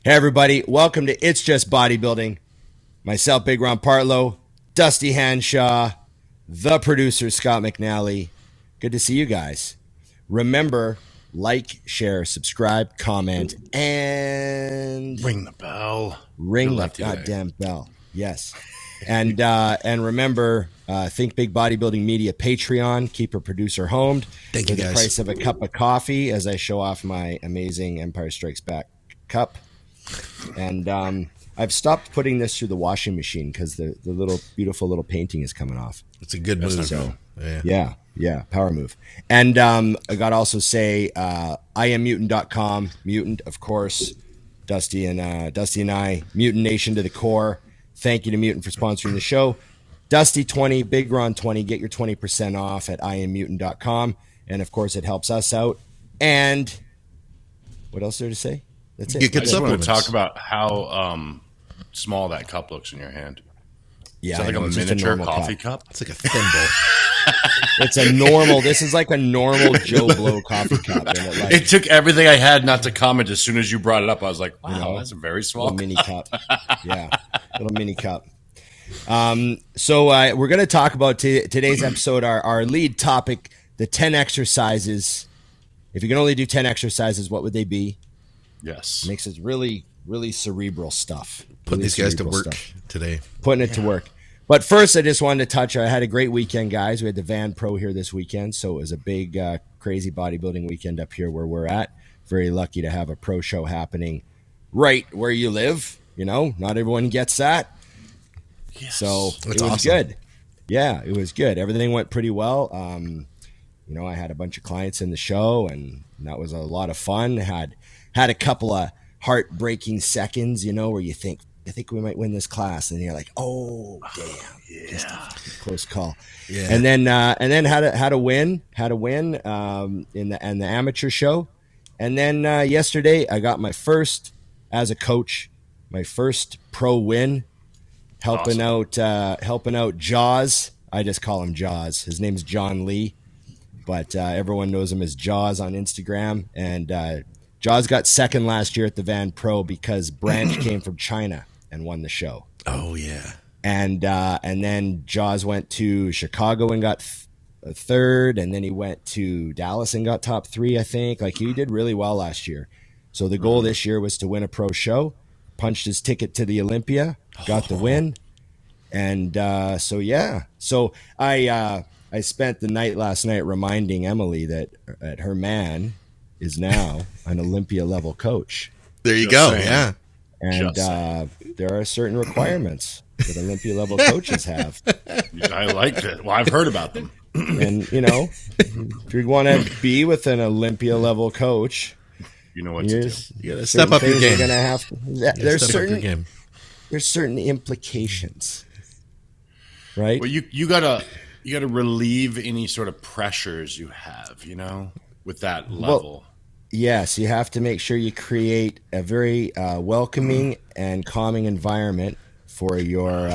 Hey everybody, welcome to It's Just Bodybuilding. Myself, Big Ron Partlow, Dusty Hanshaw, the producer, Scott McNally. Good to see you guys. Remember, like, share, subscribe, comment, and ring the bell. Ring the goddamn bell. Yes. And remember, Think Big Bodybuilding Media Patreon. Keep a producer homed. Thank you, guys. The price of a cup of coffee as I show off my amazing Empire Strikes Back cup. And I've stopped putting this through the washing machine because the little beautiful little painting is coming off. It's a good move. So, yeah, power move. And I got to also say, IamMutant.com, Mutant, of course, Dusty and I, Mutant Nation to the core. Thank you to Mutant for sponsoring the show. Dusty 20, Big Ron 20, get your 20% off at IamMutant.com. And of course, it helps us out. And what else is there to say? That's it. I just want to talk about how small that cup looks in your hand. Yeah, is that like a miniature coffee cup? It's like a thimble. It's a normal. This is like a normal Joe Blow coffee cup. And it took everything I had not to comment. As soon as you brought it up, I was like, "Wow, that's a very small mini cup." Yeah, little mini cup. So we're going to talk about today's episode. Our lead topic: the 10 exercises. If you can only do 10 exercises, what would they be? Yes. Makes it really, really cerebral stuff. Putting these guys to work today. Putting it to work. But first, I just wanted to touch. I had a great weekend, guys. We had the Van Pro here this weekend, so it was a big, crazy bodybuilding weekend up here where we're at. Very lucky to have a pro show happening right where you live. You know, not everyone gets that. Yes. So That's it was awesome. good. Yeah, it was good. Everything went pretty well. You know, I had a bunch of clients in the show, and that was a lot of fun. Had a couple of heartbreaking seconds, you know, where you think, I think we might win this class, and you're like, oh damn, yeah, close call. Yeah. And then had a win in the amateur show, and then yesterday I got my first as a coach, my first pro win, helping out Jaws. I just call him Jaws. His name's John Lee, but everyone knows him as Jaws on Instagram, and Jaws got second last year at the Van Pro because Branch came from China and won the show. Oh yeah. And then Jaws went to Chicago and got third, and then he went to Dallas and got top 3, I think. Like, he did really well last year. So the goal this year was to win a pro show. Punched his ticket to the Olympia, got the win. And so yeah. So I spent the night last night reminding Emily that her man is now an Olympia level coach. There you go. Yeah. And there are certain requirements that Olympia level coaches have. I like it. Well, I've heard about them. And, you know, if you want to be with an Olympia level coach, you know what to do. You got to step up your game. Gonna have to, there's certain implications, right? Well, you gotta relieve any sort of pressures you have, you know, with that level. Well, yes, you have to make sure you create a very welcoming and calming environment for your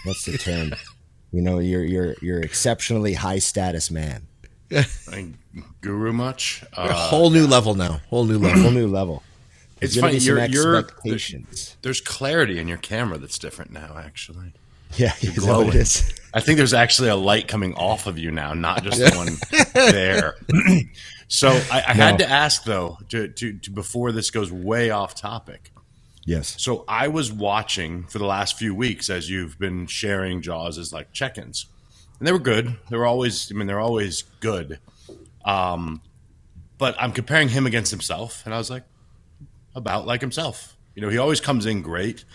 what's the term? You know, your exceptionally high status man. Guru much? A whole new level now. Whole new level. It's funny. There's clarity in your camera that's different now, actually. Yeah, is that what it is? I think there's actually a light coming off of you now, not just the one there. So I had to ask, though, to before this goes way off topic. Yes. So I was watching for the last few weeks as you've been sharing Jaws as like check-ins, and they were good. They're always good. But I'm comparing him against himself, and I was like, about like himself. You know, he always comes in great.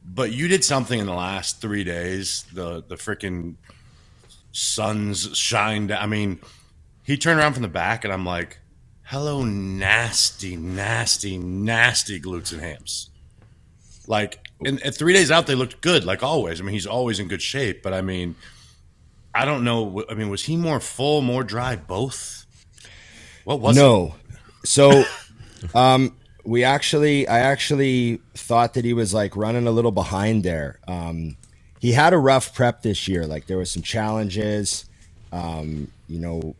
But you did something in the last 3 days. The freaking sun's shined. I mean, he turned around from the back, and I'm like, hello, nasty, nasty, nasty glutes and hams. Like, at 3 days out, they looked good, like always. I mean, he's always in good shape. But, I mean, I don't know. I mean, was he more full, more dry, both? What was it? No. So, I actually thought that he was like running a little behind there. He had a rough prep this year. Like, there was some challenges. You know,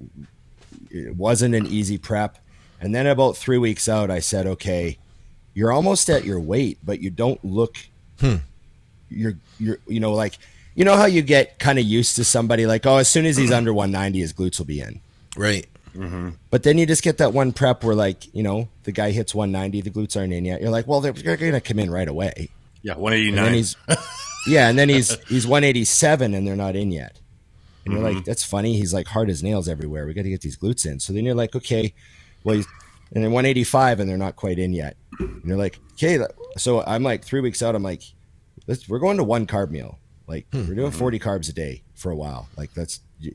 it wasn't an easy prep. And then about 3 weeks out, I said, okay, you're almost at your weight, but you don't look. You're like, how you get kind of used to somebody like, oh, as soon as he's under 190, his glutes will be in. Right. But then you just get that one prep where, like, the guy hits 190, the glutes aren't in yet. You're like, well, they're going to come in right away. Yeah, 189. And then he's 187 and they're not in yet. And you're like, that's funny. He's like hard as nails everywhere. We got to get these glutes in. So then you're like, okay, well, and then 185 and they're not quite in yet. And you're like, okay. So I'm like 3 weeks out. I'm like, we're going to one carb meal. Like we're doing 40 carbs a day for a while. Like I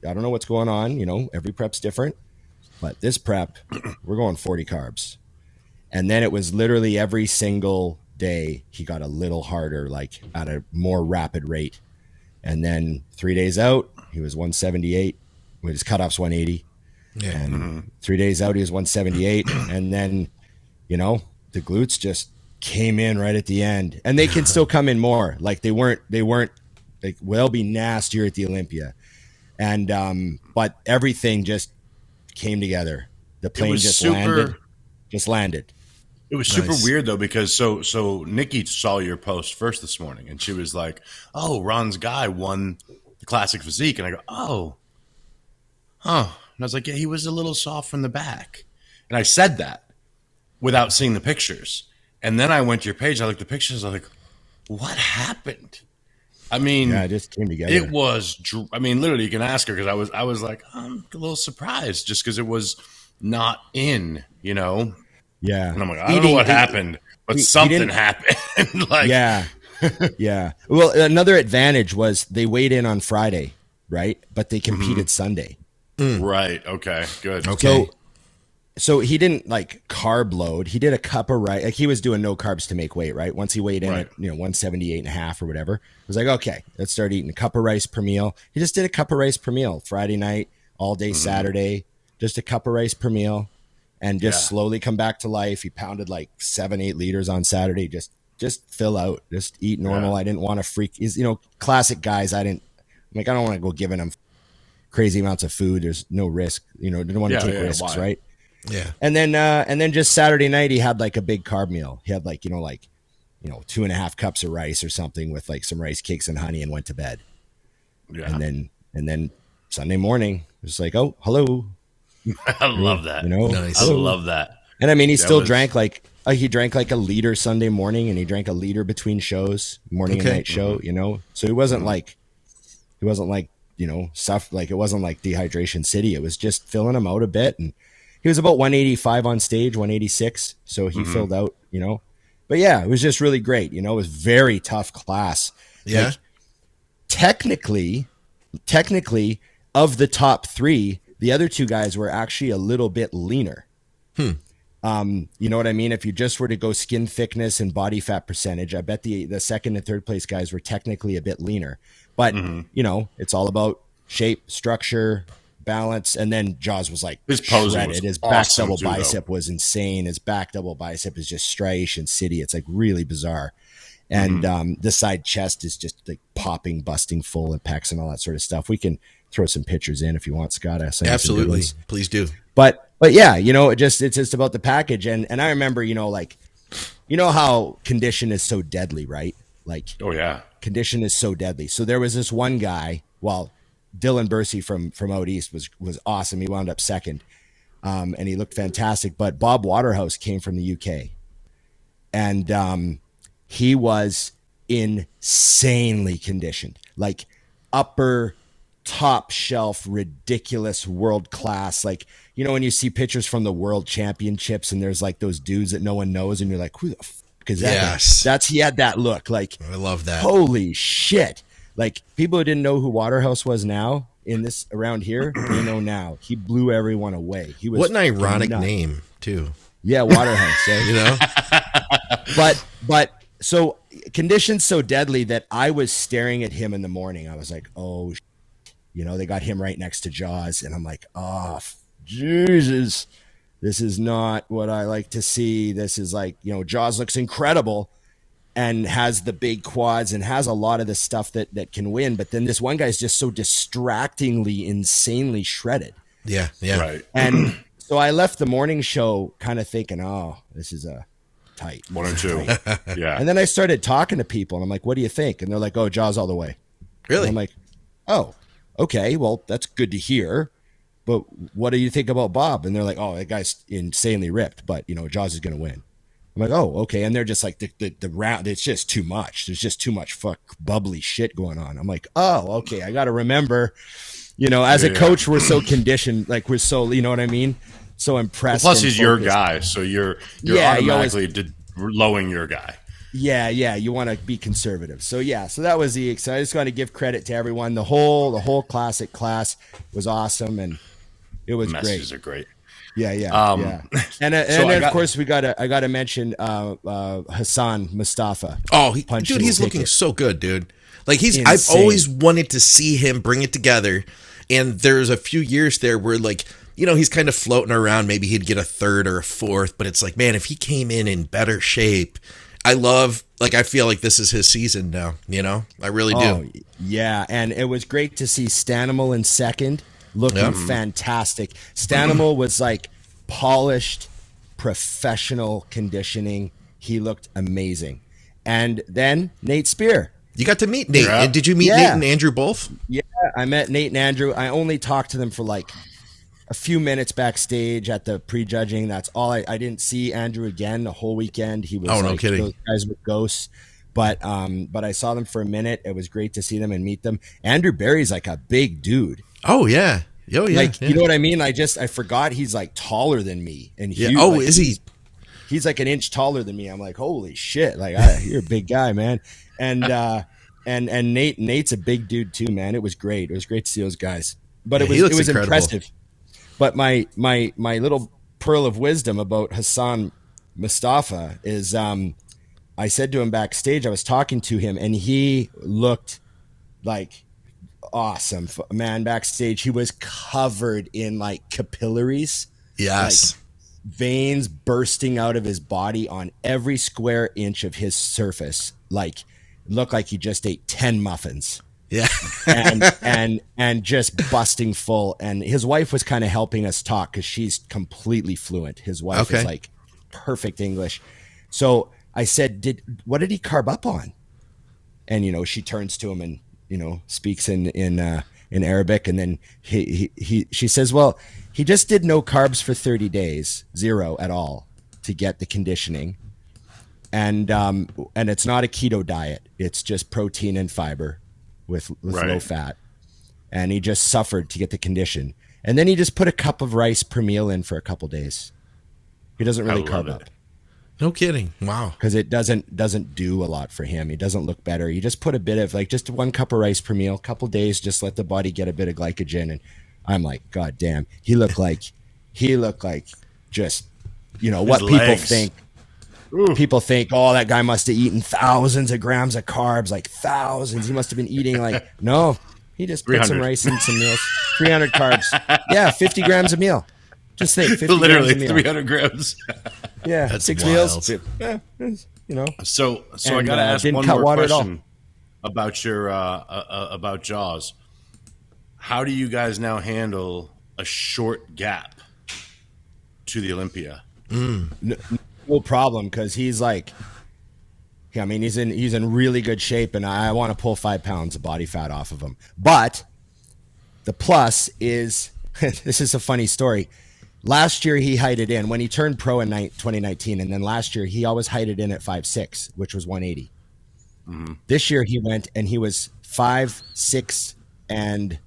don't know what's going on. Every prep's different. But this prep, we're going 40 carbs. And then it was literally every single day he got a little harder, like at a more rapid rate. And then 3 days out, he was 178. With his cutoff's 180. Yeah. And 3 days out, he was 178. And then, the glutes just came in right at the end. And they can still come in more. Like they weren't like, they'll be nastier at the Olympia. And but everything just came together. The plane just landed. It was super weird though, because so Nikki saw your post first this morning and she was like, oh, Ron's guy won the classic physique. And I go, oh, and I was like, yeah, he was a little soft from the back. And I said that without seeing the pictures. And then I went to your page, I looked at the pictures, I was like, what happened? I mean, yeah, it just came together. It was, literally you can ask her, because I was like, I'm a little surprised just because it was not in, Yeah. And I'm like, I don't know what happened, but something happened. Like, yeah. Yeah. Well, another advantage was they weighed in on Friday, right? But they competed Sunday. Right. Okay. Good. Okay. So he didn't like carb load. He did a cup of rice. Like he was doing no carbs to make weight, right? Once he weighed in at 178 and a half or whatever, it was like, okay, let's start eating a cup of rice per meal. He just did a cup of rice per meal Friday night, all day Saturday, just a cup of rice per meal, and just slowly come back to life. He pounded like 7-8 liters on Saturday. Just fill out, just eat normal. I didn't want to freak. He's classic guys. I don't want to go giving him crazy amounts of food. There's no risk. Didn't want to take risks, right? Yeah. And then just Saturday night, he had like a big carb meal. He had 2.5 cups of rice or something with like some rice cakes and honey and went to bed. Yeah. And then Sunday morning, it was like, oh, hello. I love that. Nice. I love that. And I mean, he still drank he drank like a liter Sunday morning and he drank a liter between shows, morning and night show, So he wasn't like, stuff like, it wasn't like dehydration city. It was just filling him out a bit. And he was about 185 on stage, 186. So he filled out, but yeah, it was just really great. It was very tough class. Yeah. Like, technically of the top three, the other two guys were actually a little bit leaner. You know what I mean? If you just were to go skin thickness and body fat percentage, I bet the second and third place guys were technically a bit leaner, but it's all about shape, structure, balance. And then Jaws was like his posing shredded. His awesome back double too, bicep was insane. His back double bicep is just striation city. It's like really bizarre. And the side chest is just like popping, busting full and pecs and all that sort of stuff. We can throw some pictures in if you want, Scott. Absolutely. Please do. But yeah, it's just about the package. And I remember, how condition is so deadly, right? Like, oh yeah, condition is so deadly. So there was this one guy, Dylan Bursey from out east was awesome. He wound up second. And he looked fantastic, but Bob Waterhouse came from the UK and, he was insanely conditioned, like upper top shelf, ridiculous world class. Like, when you see pictures from the world championships and there's like those dudes that no one knows and you're like, who the fuck is that? Yes. He had that look like, I love that. Holy shit. Like people who didn't know who Waterhouse was now in this around here, they know now. He blew everyone away. He was what an ironic name too. Yeah. Waterhouse, but so conditions so deadly that I was staring at him in the morning. I was like, oh, they got him right next to Jaws. And I'm like, oh, Jesus, this is not what I like to see. This is like, Jaws looks incredible and has the big quads and has a lot of the stuff that can win. But then this one guy's just so distractingly, insanely shredded. Yeah. Yeah. Right. And so I left the morning show kind of thinking, oh, this is tight. 1 and 2. Yeah. And then I started talking to people, and I'm like, what do you think? And they're like, oh, Jaws all the way. Really? And I'm like, oh, okay, well, that's good to hear. But what do you think about Bob? And they're like, oh, that guy's insanely ripped, but, Jaws is going to win. I'm like, oh, okay. And they're just like, the round, it's just too much. There's just too much bubbly shit going on. I'm like, oh, okay. I got to remember, as a coach, we're so conditioned, like we're so, you know what I mean? So impressed. Well, plus he's your guy. So you're automatically lowing your guy. Yeah. You want to be conservative. So so that was the exciting. I just got to give credit to everyone. The whole classic class was awesome. And it was Messages great. Are great. Yeah. And of course I got to mention Hassan, Mostafa. Oh, he's looking so good, dude. Like Insane. I've always wanted to see him bring it together. And there's a few years there where like, he's kind of floating around. Maybe he'd get a third or a fourth, but it's like, man, if he came in better shape, I feel like this is his season now. I really do. Yeah. And it was great to see Stanimal in second. Looking fantastic. Stanimal was like polished, professional conditioning. He looked amazing. And then Nate Spear. You got to meet Nate. Yeah. Did you meet Nate and Andrew both? Yeah, I met Nate and Andrew. I only talked to them for like a few minutes backstage at the prejudging. That's all. I didn't see Andrew again the whole weekend. He was no kidding. Those guys were ghosts. But I saw them for a minute. It was great to see them and meet them. Andrew Barry's like a big dude. Oh yeah. Oh yeah. Like, you know what I mean? I forgot he's like taller than me and huge. Yeah. Oh, like, is he? He's like an inch taller than me. I'm like, holy shit! Like, you're a big guy, man. And Nate's a big dude too, man. It was great. It was great to see those guys. But it was impressive. But my little pearl of wisdom about Hassan Mostafa is, I said to him backstage, I was talking to him, and he looked like awesome, man. Backstage, he was covered in like capillaries. Yes. Like, veins bursting out of his body on every square inch of his surface. Like, looked like he just ate 10 muffins. Yeah. and just busting full. And his wife was kind of helping us talk because she's completely fluent. His wife is like perfect English. So I said, what did he carb up on? And, she turns to him and, speaks in Arabic. And then she says, well, he just did no carbs for 30 days, 0 at all, to get the conditioning. And it's not a keto diet. It's just protein and fiber with low fat. And he just suffered to get the condition. And then he just put a cup of rice per meal in for a couple days. He doesn't really carb up. No kidding. Wow. Because it doesn't do a lot for him. He doesn't look better. You just put a bit of just 1 cup of rice per meal, couple days, just let the body get a bit of glycogen. And I'm like, God damn. He looked like just, what people legs. think. Ooh. People think, oh, that guy must have eaten thousands of grams of carbs, like thousands. He must have been eating no, he just put some rice in some meals. 300 carbs. Yeah, 50 grams a meal. Just think, 50 literally grams a meal. 300 grams. Yeah, that's 6 wild. meals. Yeah, So I got to ask one more question about your about Jaws. How do you guys now handle a short gap to the Olympia? No problem, because he's like, he's in really good shape, and I want to pull 5 pounds of body fat off of him. But the plus is, this is a funny story. Last year he heighted in when he turned pro in 2019, and then last year he always heighted in at 5'6", which was 180. Mm-hmm. This year he went and he was 5'6" and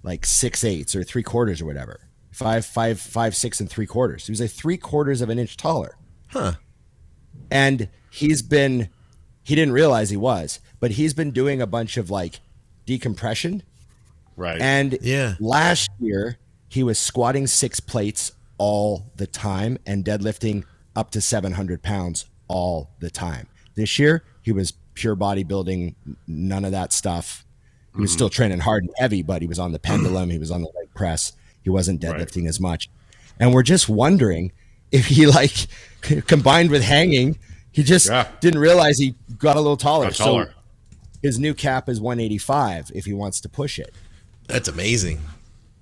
like 6/8 or 3/4 or whatever. 5'6" and 3/4. He was like 3/4 of an inch taller. Huh. And he didn't realize he was, but he's been doing a bunch of decompression. Right. And last year he was squatting 6 plates all the time and deadlifting up to 700 pounds all the time. This year he was pure bodybuilding, none of that stuff. He was still training hard and heavy, but he was on the pendulum. He was on the leg press. He wasn't deadlifting as much. And we're just wondering if he combined with hanging, he just didn't realize he got a little taller. So his new cap is 185 if he wants to push it. That's amazing.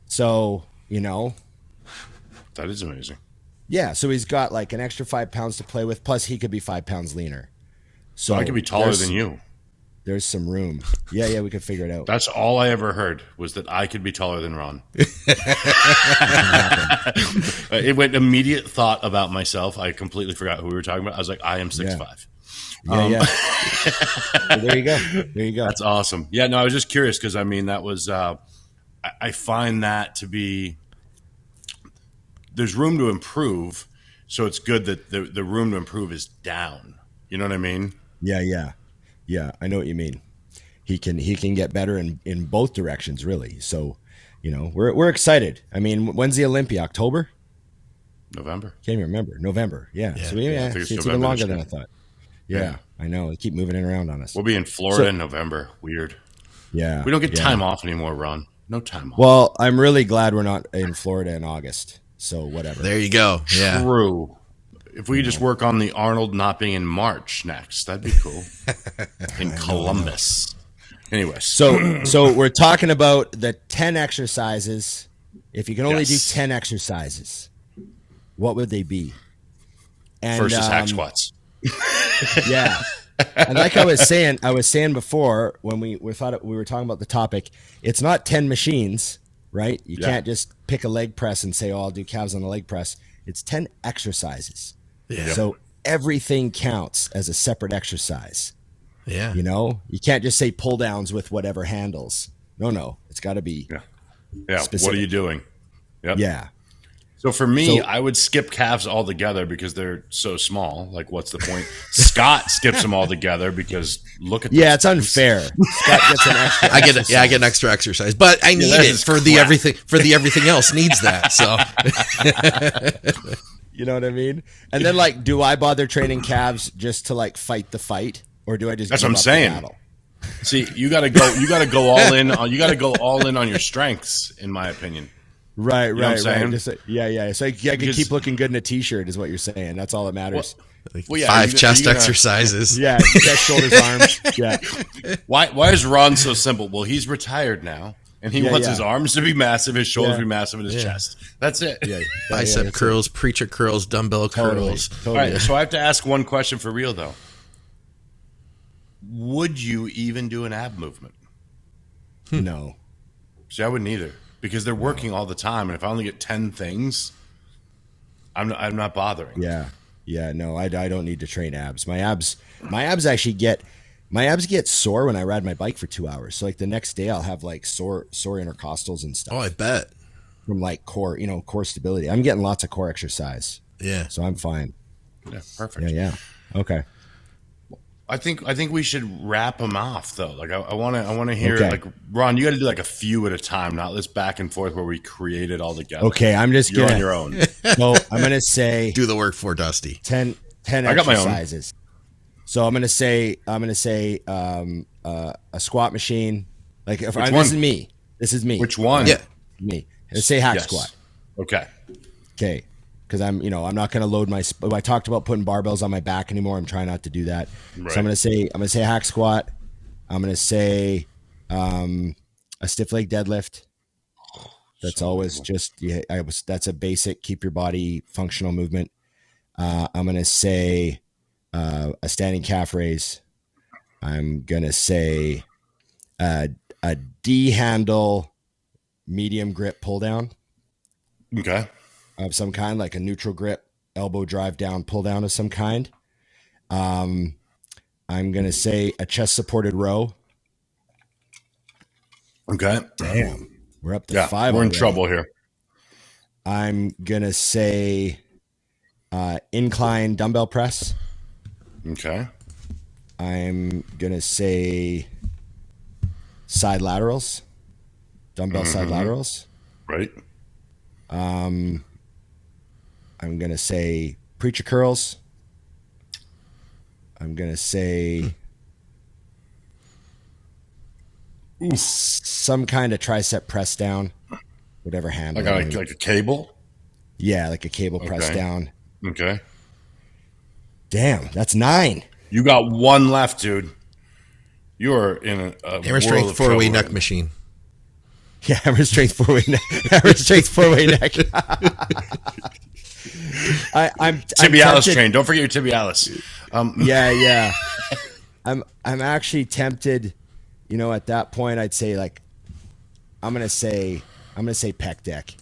So, that is amazing. Yeah, so he's got like an extra 5 pounds to play with. Plus, he could be 5 pounds leaner. So I could be taller than you. There's some room. Yeah, we could figure it out. That's all I ever heard was that I could be taller than Ron. It went immediate thought about myself. I completely forgot who we were talking about. I was like, I am 6'5". Yeah. Well, there you go. There you go. That's awesome. Yeah, no, I was just curious because, I mean, that was I find that to be – there's room to improve, so it's good that the room to improve is down. You know what I mean? Yeah. I know what you mean. He can get better in both directions, really. So, we're excited. I mean, when's the Olympia? October? November. Can't even remember. November. Yeah. So it's November even longer than I thought. Yeah, I know. They keep moving it around on us. We'll be in Florida in November. Weird. Yeah. We don't get time off anymore, Ron. No time off. Well, I'm really glad we're not in Florida in August. So whatever. There you go. Yeah. True. If we could just work on the Arnold not being in March next, that'd be cool. In Columbus. Anyways. So we're talking about the 10 exercises. If you can only do 10 exercises, what would they be? And, first is hack squats. Yeah. And like I was saying before when we were talking about the topic, it's not 10 machines, right? You can't just pick a leg press and say, "Oh, I'll do calves on a leg press." It's 10 exercises. Yeah. So everything counts as a separate exercise. Yeah. You can't just say pull downs with whatever handles. No, it's got to be specific. What are you doing? Yep. Yeah. So for me, I would skip calves altogether because they're so small. Like, what's the point? Scott skips them all together because look at it's unfair. Scott gets an extra. I get an extra exercise, but I need it for the everything. For the everything else needs that. So, you know what I mean? And then, like, do I bother training calves just to like fight the fight, or do I just? That's what I'm saying. See, you got to go. You got to go all in. You got to go all in on your strengths, in my opinion. Right. You know what I'm saying? Just, So I can keep looking good in a t-shirt is what you're saying. That's all that matters. Well, 5 chest exercises. Yeah, chest, shoulders, arms. Yeah. Why is Ron so simple? Well, he's ritired now, and he wants his arms to be massive, his shoulders to be massive, and his chest. That's it. Bicep curls, preacher curls, dumbbell curls. Totally. All right, so I have to ask one question for real, though. Would you even do an ab movement? No. See, I wouldn't either. Because they're working all the time, and if I only get 10 things, I'm not bothering. Yeah. No, I don't need to train abs. My abs actually get sore when I ride my bike for 2 hours. So like the next day, I'll have like sore intercostals and stuff. Oh, I bet. From like core stability. I'm getting lots of core exercise. Yeah. So I'm fine. Yeah, perfect. Yeah. Okay. I think we should wrap them off though. Like I want to hear like Ron, you got to do like a few at a time, not this back and forth where we create it all together. Okay, I'm just You're on your own. So I'm gonna say do the work for Dusty. 10 I got exercises. So I'm gonna say a squat machine. Like if this is me. Which one? Yeah, me. Let's say hack squat. Okay. Because I'm not going to load I talked about putting barbells on my back anymore. I'm trying not to do that. Right. So I'm going to say hack squat. I'm going to say a stiff leg deadlift. That's always just that's a basic keep your body functional movement. I'm going to say a standing calf raise. I'm going to say a D handle medium grip pull down. Okay. Of some kind, like a neutral grip, elbow drive down, pull down of some kind. I'm going to say a chest supported row. Okay. Damn. We're up to 5. We're in trouble here. I'm going to say incline dumbbell press. Okay. I'm going to say side laterals, dumbbell side laterals. Right. I'm going to say preacher curls. I'm going to say some kind of tricep press down, whatever handle. Like a cable? Yeah, like a cable press down. Okay. Damn, that's 9. You got 1 left, dude. You're in a hammer strength 4-way neck machine. Yeah, hammer strength 4-way neck. Hammer strength 4-way neck. I'm Tibialis tempted. train. Don't forget your tibialis. Yeah. I'm actually tempted. You know, at that point, I'd say like, I'm gonna say pec deck.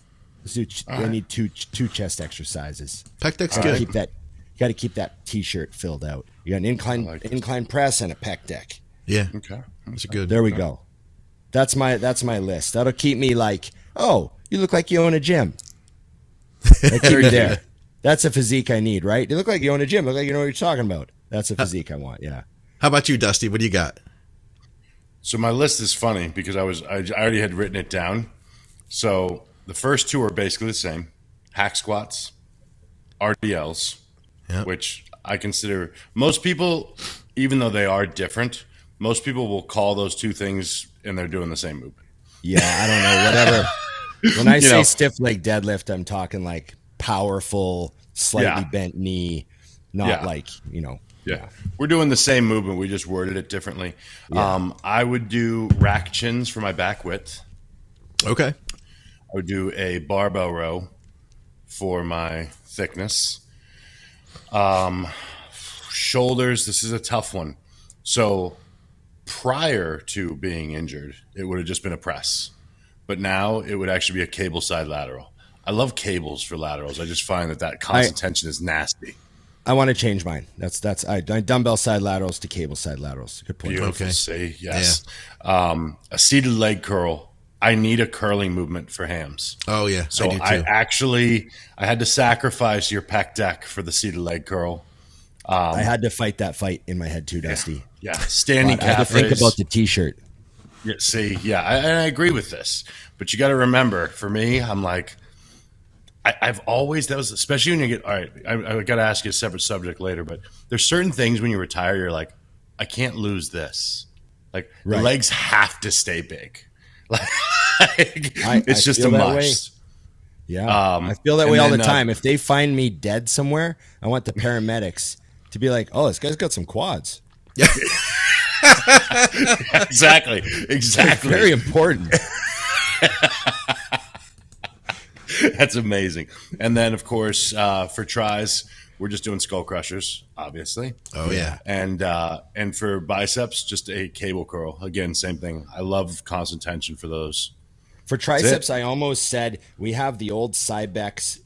I need two chest exercises. Pec deck's Gotta good. keep that. Got to keep that t-shirt filled out. You got an incline press and a pec deck. Yeah. Okay. That's good. There we go. That's my list. That'll keep me like, oh, you look like you own a gym. Keep me there. That's a physique I need, right? You look like you own a gym. Look like you know what you're talking about. That's a physique I want. Yeah. How about you, Dusty? What do you got? So my list is funny because I already had written it down. So the first two are basically the same: hack squats, RDLs, which I consider most people, even though they are different, most people will call those two things and they're doing the same movement. Yeah, I don't know. Whatever. When I say stiff leg deadlift, I'm talking like powerful, slightly bent knee, not like, you know. Yeah. We're doing the same movement. We just worded it differently. Yeah. I would do rack chins for my back width. Okay. I would do a barbell row for my thickness. Shoulders, this is a tough one. So prior to being injured, it would have just been a press. But now it would actually be a cable side lateral. I love cables for laterals. I just find that constant tension is nasty. I want to change mine. That's I dumbbell side laterals to cable side laterals. Good point. Beautiful. Okay. Say yes. Yeah. A seated leg curl. I need a curling movement for hams. Oh yeah. So I had to sacrifice your pec deck for the seated leg curl. I had to fight that fight in my head too, Dusty. Yeah. Standing calf I had to think raise. about the t-shirt. Yeah, see, yeah, I agree with this. But you got to remember, for me, I'm like, I've always, that was, especially when you get, all right, I got to ask you a separate subject later, but there's certain things when you retire, you're like, I can't lose this. Like, the legs have to stay big. Like, it's just a must. Yeah, I feel that way all the time. If they find me dead somewhere, I want the paramedics to be like, "Oh, this guy's got some quads." Yeah, exactly. It's very important. That's amazing. And then, of course, for tries, we're just doing skull crushers, obviously. Oh yeah. And for biceps, just a cable curl. Again, same thing. I love constant tension for those. For triceps, I almost said we have the old Cybex.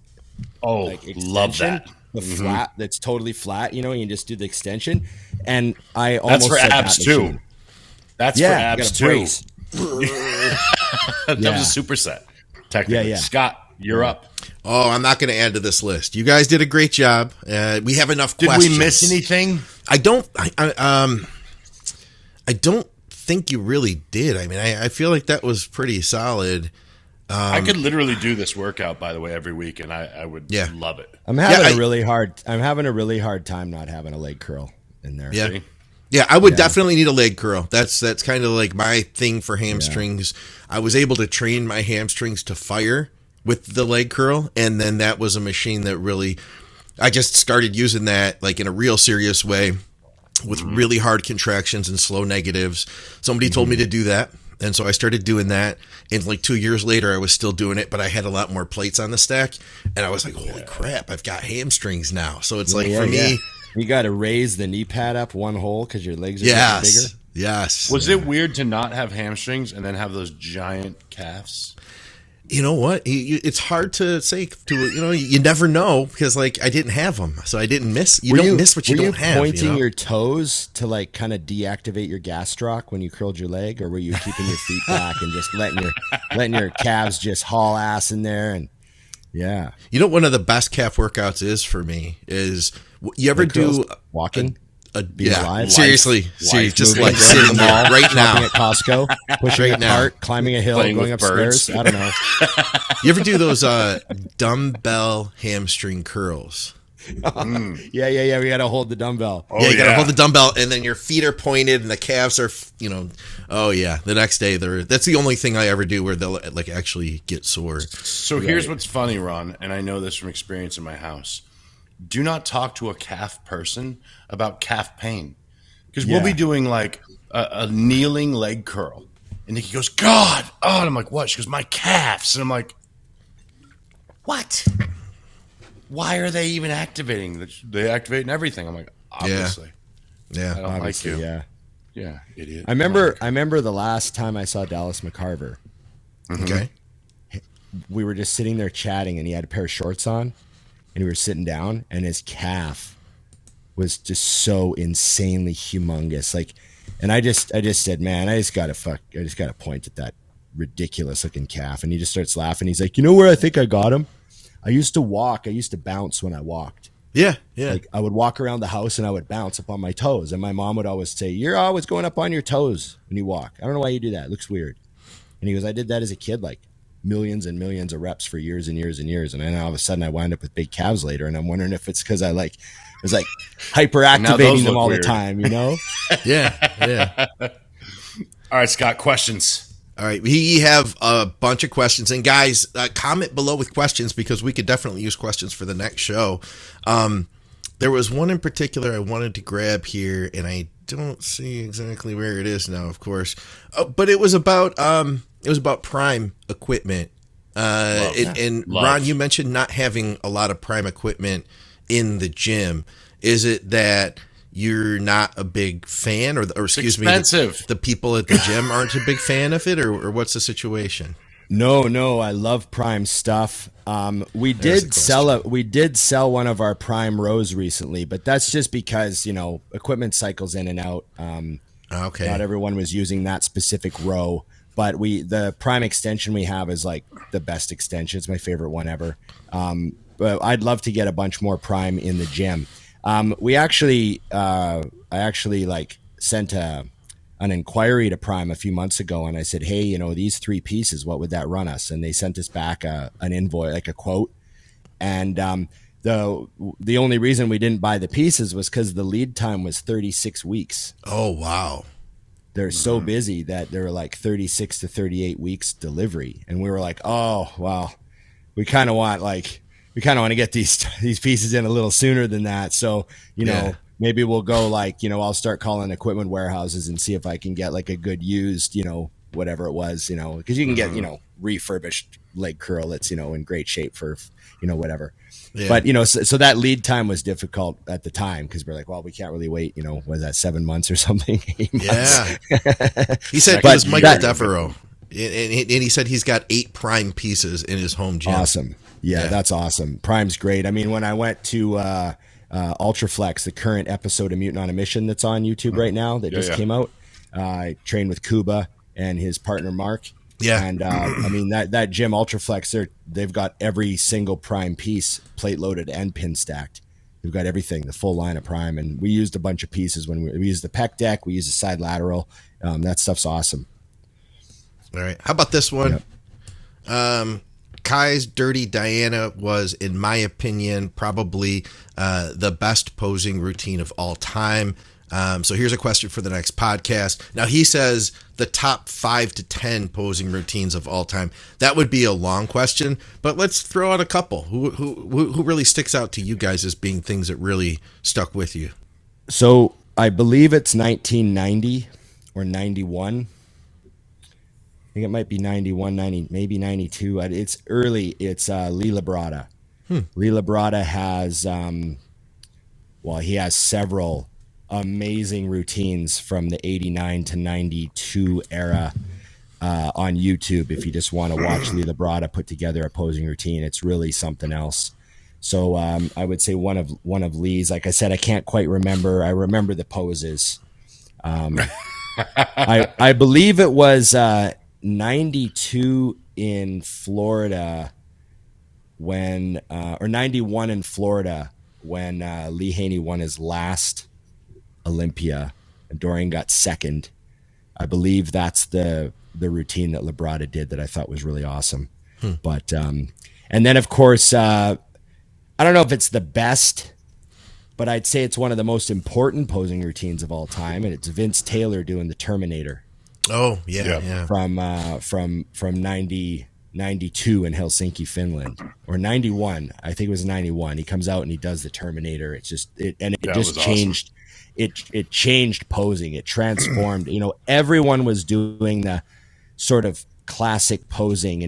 Oh, love that. The flat, that's totally flat. You know, you can just do the extension. And I almost that's for said abs that too. machine. That's for abs too. That was a superset. Technically, Yeah. Scott, you're up. Oh, I'm not going to add to this list. You guys did a great job. We have enough questions. Did we miss anything? I don't think you really did. I mean, I feel like that was pretty solid. I could literally do this workout, by the way, every week, and I would love it. I'm having a really hard time not having a leg curl in there. Yeah. Yeah, I would definitely need a leg curl. That's kind of like my thing for hamstrings. I was able to train my hamstrings to fire with the leg curl, and then that was a machine that really, I just started using that like in a real serious way with really hard contractions and slow negatives. Somebody told me to do that, and so I started doing that. And like 2 years later, I was still doing it, but I had a lot more plates on the stack, and I was like, holy crap, I've got hamstrings now. So it's like for me, you got to raise the knee pad up one hole because your legs are getting bigger. Yes. Was it weird to not have hamstrings and then have those giant calves? You know what? It's hard to say. You never know because like I didn't have them, so I didn't miss. You don't miss what you don't have. Were you pointing your toes to like kind of deactivate your gastroc when you curled your leg, or were you keeping your feet back and just letting your calves just haul ass in there? And yeah, you know, one of the best calf workouts is for me is you ever do walking. Alive. Seriously, just like sitting in the mall right now at Costco, pushing a cart, climbing a hill, going upstairs. I don't know. You ever do those dumbbell hamstring curls? Yeah. We got to hold the dumbbell. You got to hold the dumbbell, and then your feet are pointed, and the calves are, Oh yeah. The next day, that's the only thing I ever do where they'll like actually get sore. So here's what's funny, Ron, and I know this from experience in my house. Do not talk to a calf person about calf pain because we'll be doing like a kneeling leg curl, and Nikki goes, "God!" Oh, and I'm like, "What?" She goes, "My calves," and I'm like, "What?" why are they even activating? They activating everything. I'm like, obviously. Yeah. I don't Obviously, like you. yeah. Yeah, idiot. I remember the last time I saw Dallas McCarver. Okay. We were just sitting there chatting, and he had a pair of shorts on, and we were sitting down, and his calf was just so insanely humongous. Like, and I just said, man, I just gotta point at that ridiculous looking calf. And he just starts laughing. He's like, you know where I think I got him? I used to bounce when I walked. Yeah. Like, I would walk around the house and I would bounce up on my toes. And my mom would always say, you're always going up on your toes when you walk. I don't know why you do that. It looks weird. And he goes, I did that as a kid, like millions and millions of reps for years and years and years. And then all of a sudden I wind up with big calves later. And I'm wondering if it's because I was like hyperactivating them all the time, you know? Yeah. All right, Scott, questions. All right, we have a bunch of questions, and guys, comment below with questions because we could definitely use questions for the next show. There was one in particular I wanted to grab here, and I don't see exactly where it is now, of course, but it was about Prime equipment. And Ron, you mentioned not having a lot of Prime equipment in the gym. Is it that you're not a big fan, or excuse me, the people at the gym aren't a big fan of it, or what's the situation? No, I love Prime stuff. We did sell one of our Prime rows recently, but that's just because, equipment cycles in and out. Okay. Not everyone was using that specific row, but the Prime extension we have is like the best extension. It's my favorite one ever. But I'd love to get a bunch more Prime in the gym. I actually sent an inquiry to Prime a few months ago, and I said, hey, these 3 pieces, what would that run us? And they sent us back an invoice, like a quote. And the only reason we didn't buy the pieces was because the lead time was 36 weeks. Oh, wow. They're so busy that they were like 36 to 38 weeks delivery. And we were like, oh, wow, we kind of want to get these pieces in a little sooner than that. So, maybe we'll go I'll start calling equipment warehouses and see if I can get like a good used, whatever it was, because you can get, refurbished leg curl that's, in great shape for, whatever. Yeah. But, so that lead time was difficult at the time because we're like, well, we can't really wait, was that 7 months or something? Yeah. He said it was Michael Devereaux. And he said he's got 8 Prime pieces in his home gym. Awesome. Yeah, that's awesome. Prime's great. I mean, when I went to Ultraflex, the current episode of Mutant on a Mission that's on YouTube right now that just came out, I trained with Kuba and his partner Mark. Yeah. And I mean, that gym Ultraflex, they've got every single Prime piece plate loaded and pin stacked. We've got everything, the full line of Prime. And we used a bunch of pieces when we used the pec deck, we used the side lateral. That stuff's awesome. All right. How about this one? Yep. Kai's Dirty Diana was, in my opinion, probably the best posing routine of all time. So here's a question for the next podcast. Now, he says the top 5 to 10 posing routines of all time. That would be a long question, but let's throw out a couple. Who really sticks out to you guys as being things that really stuck with you? So I believe it's 1990 or 91. I think it might be 91, 90, maybe 92. It's early. It's Lee Labrada. Lee Labrada has, he has several amazing routines from the 89 to 92 era on YouTube. If you just want to watch Lee Labrada put together a posing routine, it's really something else. So I would say one of Lee's. Like I said, I can't quite remember. I remember the poses. I believe it was 92 in Florida when, or 91 in Florida when Lee Haney won his last Olympia and Dorian got second. I believe that's the routine that Labrada did that I thought was really awesome. But and then of course I don't know if it's the best, but I'd say it's one of the most important posing routines of all time, and it's Vince Taylor doing the Terminator. Oh yeah. From 92 in Helsinki, Finland, or 91. I think it was 91. He comes out and he does the Terminator. It just changed. Awesome. It changed posing. It transformed. Everyone was doing the sort of classic posing.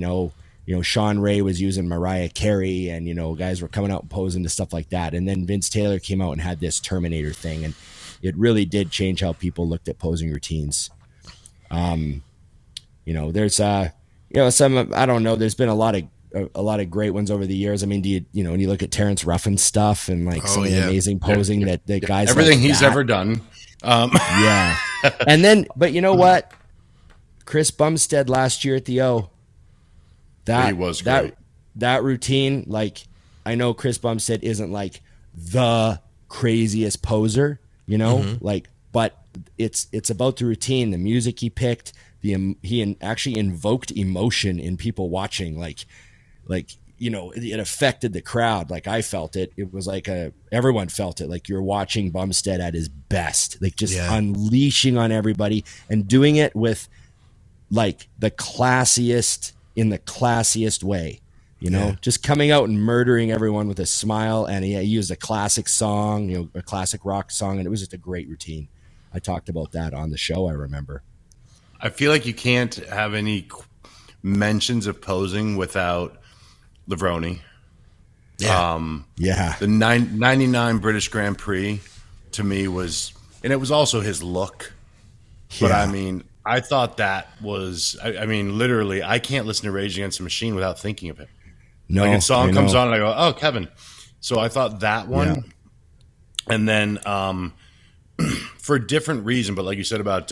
Sean Ray was using Mariah Carey, and guys were coming out and posing to stuff like that. And then Vince Taylor came out and had this Terminator thing, and it really did change how people looked at posing routines. There's some, I don't know, there's been a lot of great ones over the years. I mean, when you look at Terrence Ruffin stuff and some of the amazing posing that guys, everything he's ever done. Yeah. And then, but you know what? Chris Bumstead last year at the O, he was great. That routine, I know Chris Bumstead isn't the craziest poser, but it's about the routine, the music he picked, he actually invoked emotion in people watching, it affected the crowd. I felt it. It was everyone felt it. You're watching Bumstead at his best, unleashing on everybody and doing it with the classiest, in the classiest way, just coming out and murdering everyone with a smile. And he used a classic song, a classic rock song. And it was just a great routine. I talked about that on the show, I remember. I feel like you can't have any mentions of posing without Livroni. Yeah. The 99 British Grand Prix to me was, and it was also his look. But I thought that was, literally, I can't listen to Rage Against the Machine without thinking of it. No, a song comes on and I go, oh, Kevin. So I thought that one. Yeah. And then for a different reason, but like you said about,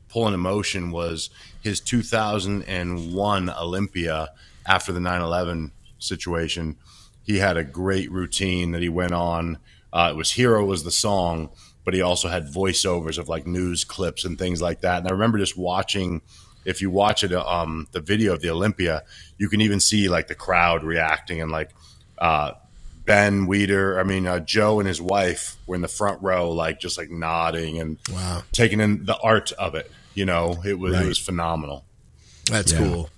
pulling emotion, was his 2001 Olympia after the 9/11 situation. He had a great routine that he went on. It was Hero was the song, but he also had voiceovers of news clips and things like that. And I remember just watching, if you watch it, the video of the Olympia, you can even see the crowd reacting, and Ben Weider, Joe and his wife were in the front row, just nodding and taking in the art of it. It was phenomenal. That's cool.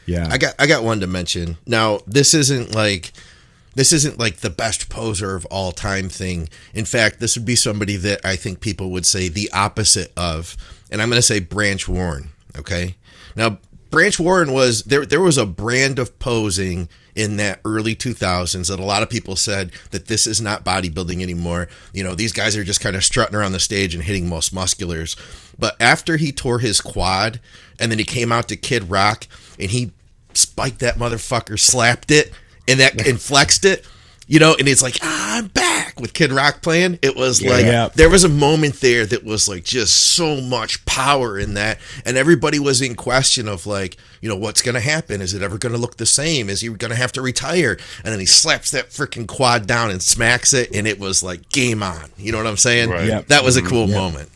Yeah. I got one to mention. Now, this isn't the best poser of all time thing. In fact, this would be somebody that I think people would say the opposite of, and I'm going to say Branch Warren. Okay. Now, Branch Warren was there was a brand of posing in that early 2000s that a lot of people said that this is not bodybuilding anymore. These guys are just kind of strutting around the stage and hitting most musculars. But after he tore his quad and then he came out to Kid Rock and he spiked that motherfucker, slapped it and flexed it, and it's I'm back with Kid Rock playing. It was there was a moment there that was just so much power in that, and everybody was in question of what's going to happen? Is it ever going to look the same? Is he going to have to retire? And then he slaps that freaking quad down and smacks it, and it was game on. You know what I'm saying? Right. Yep. That was a cool moment.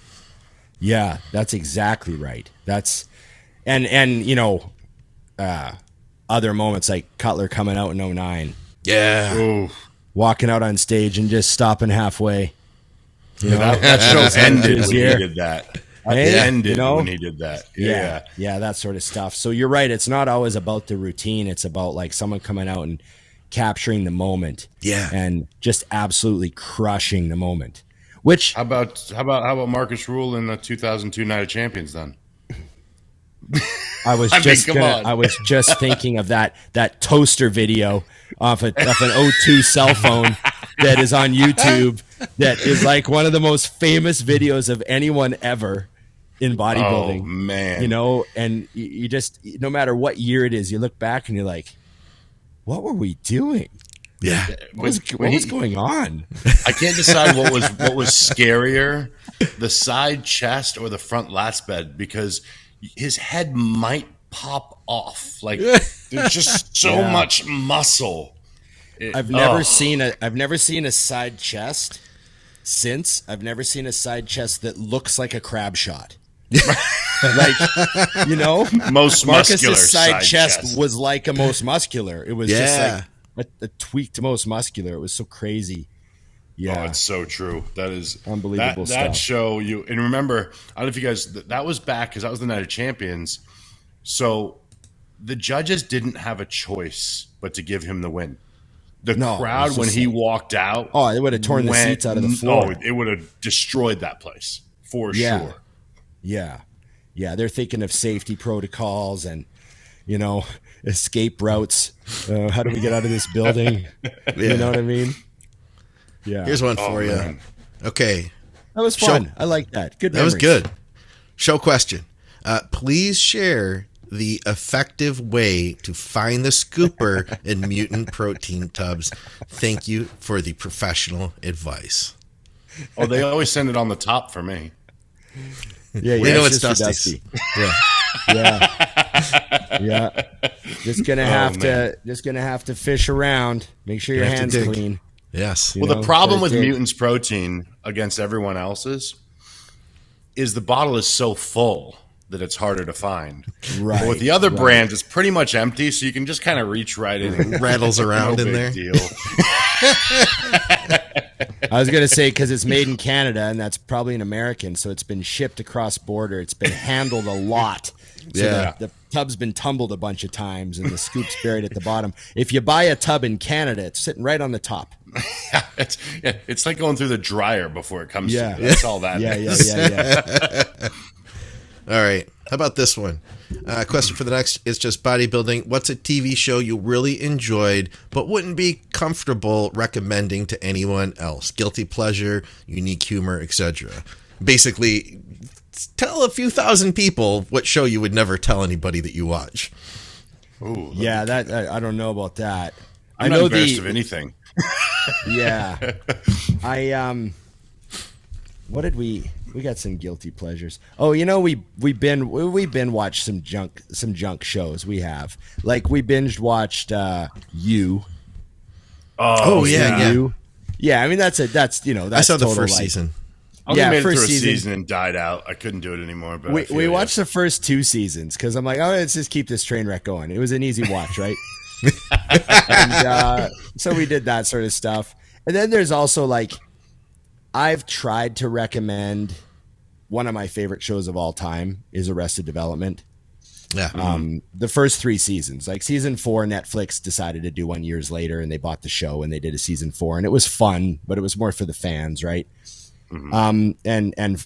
Yeah, that's exactly right. That's and other moments like Cutler coming out in 09. Yeah. Ooh. Walking out on stage and just stopping halfway. That show ended when he did that. It ended when he did that. Yeah, that sort of stuff. So you're right. It's not always about the routine. It's about someone coming out and capturing the moment. Yeah. And just absolutely crushing the moment. Which how about Marcus Rule in the 2002 Night of Champions then? I was just thinking of that toaster video off an O2 cell phone that is on YouTube. That is one of the most famous videos of anyone ever in bodybuilding. Oh man! And you just, no matter what year it is, you look back and you're like, "What were we doing? Yeah, what was going on?" I can't decide what was scarier, the side chest or the front lats bed, because his head might pop off. There's just so much muscle. I've never seen a side chest since. I've never seen a side chest that looks like a crab shot. Most Marcus's muscular side chest was a most muscular. It was just a tweaked most muscular. It was so crazy. Yeah, it's so true. That is unbelievable stuff. That show and remember, I don't know if you guys, that was back because that was the Night of Champions. So the judges didn't have a choice but to give him the win. The crowd, when he walked out, they would have torn the seats out of the floor. It would have destroyed that place for sure. Yeah. They're thinking of safety protocols and escape routes. How do we get out of this building? You know what I mean? Yeah. Here's one for you. Man. Okay. That was fun. I like that. Good. That was memories. good. Show question. Please share the effective way to find the scooper in mutant protein tubs. Thank you for the professional advice. Oh, they always send it on the top for me. Yeah, We know it's Sister Dusty's. Yeah. Just gonna have to fish around. Make sure your have to hands dig. clean. Yes. Well, the problem with dig. Mutant's protein against everyone else's is the bottle is so full that it's harder to find. Right. But with the other brands, it's pretty much empty, so you can just kind of reach right in. And Rattles around no in big there. Deal. I was gonna say because it's made in Canada and that's probably an American, so it's been shipped across border. It's been handled a lot. So Yeah. the tub's been tumbled a bunch of times and the scoop's buried at the bottom. If you buy a tub in Canada, it's sitting right on the top. It's like going through the dryer before it comes Yeah. to you. That's all that is. Yeah. All right. How about this one? Question for the next is just bodybuilding. What's a TV show you really enjoyed but wouldn't be comfortable recommending to anyone else? Guilty pleasure, unique humor, etc. Basically, tell a few thousand people what show you would never tell anybody that you watch. Ooh, Yeah, that I don't know about that. I'm not embarrassed of anything. Yeah. What did we got some guilty pleasures. Oh, we binge watched some junk shows. We have. Like we binge watched You. Oh, yeah. You. Yeah, I mean that's I saw the total, first like- season. I only made it through first a season. season and died out. I couldn't do it anymore. But We watched the first 2 seasons because I'm like, oh, let's just keep this train wreck going. It was an easy watch, right? And so we did that sort of stuff. And then there's also like, I've tried to recommend one of my favorite shows of all time is Arrested Development. Yeah. The first 3 seasons, like season 4, Netflix decided to do one years later and they bought the show and they did a season 4 and it was fun, but it was more for the fans, right? And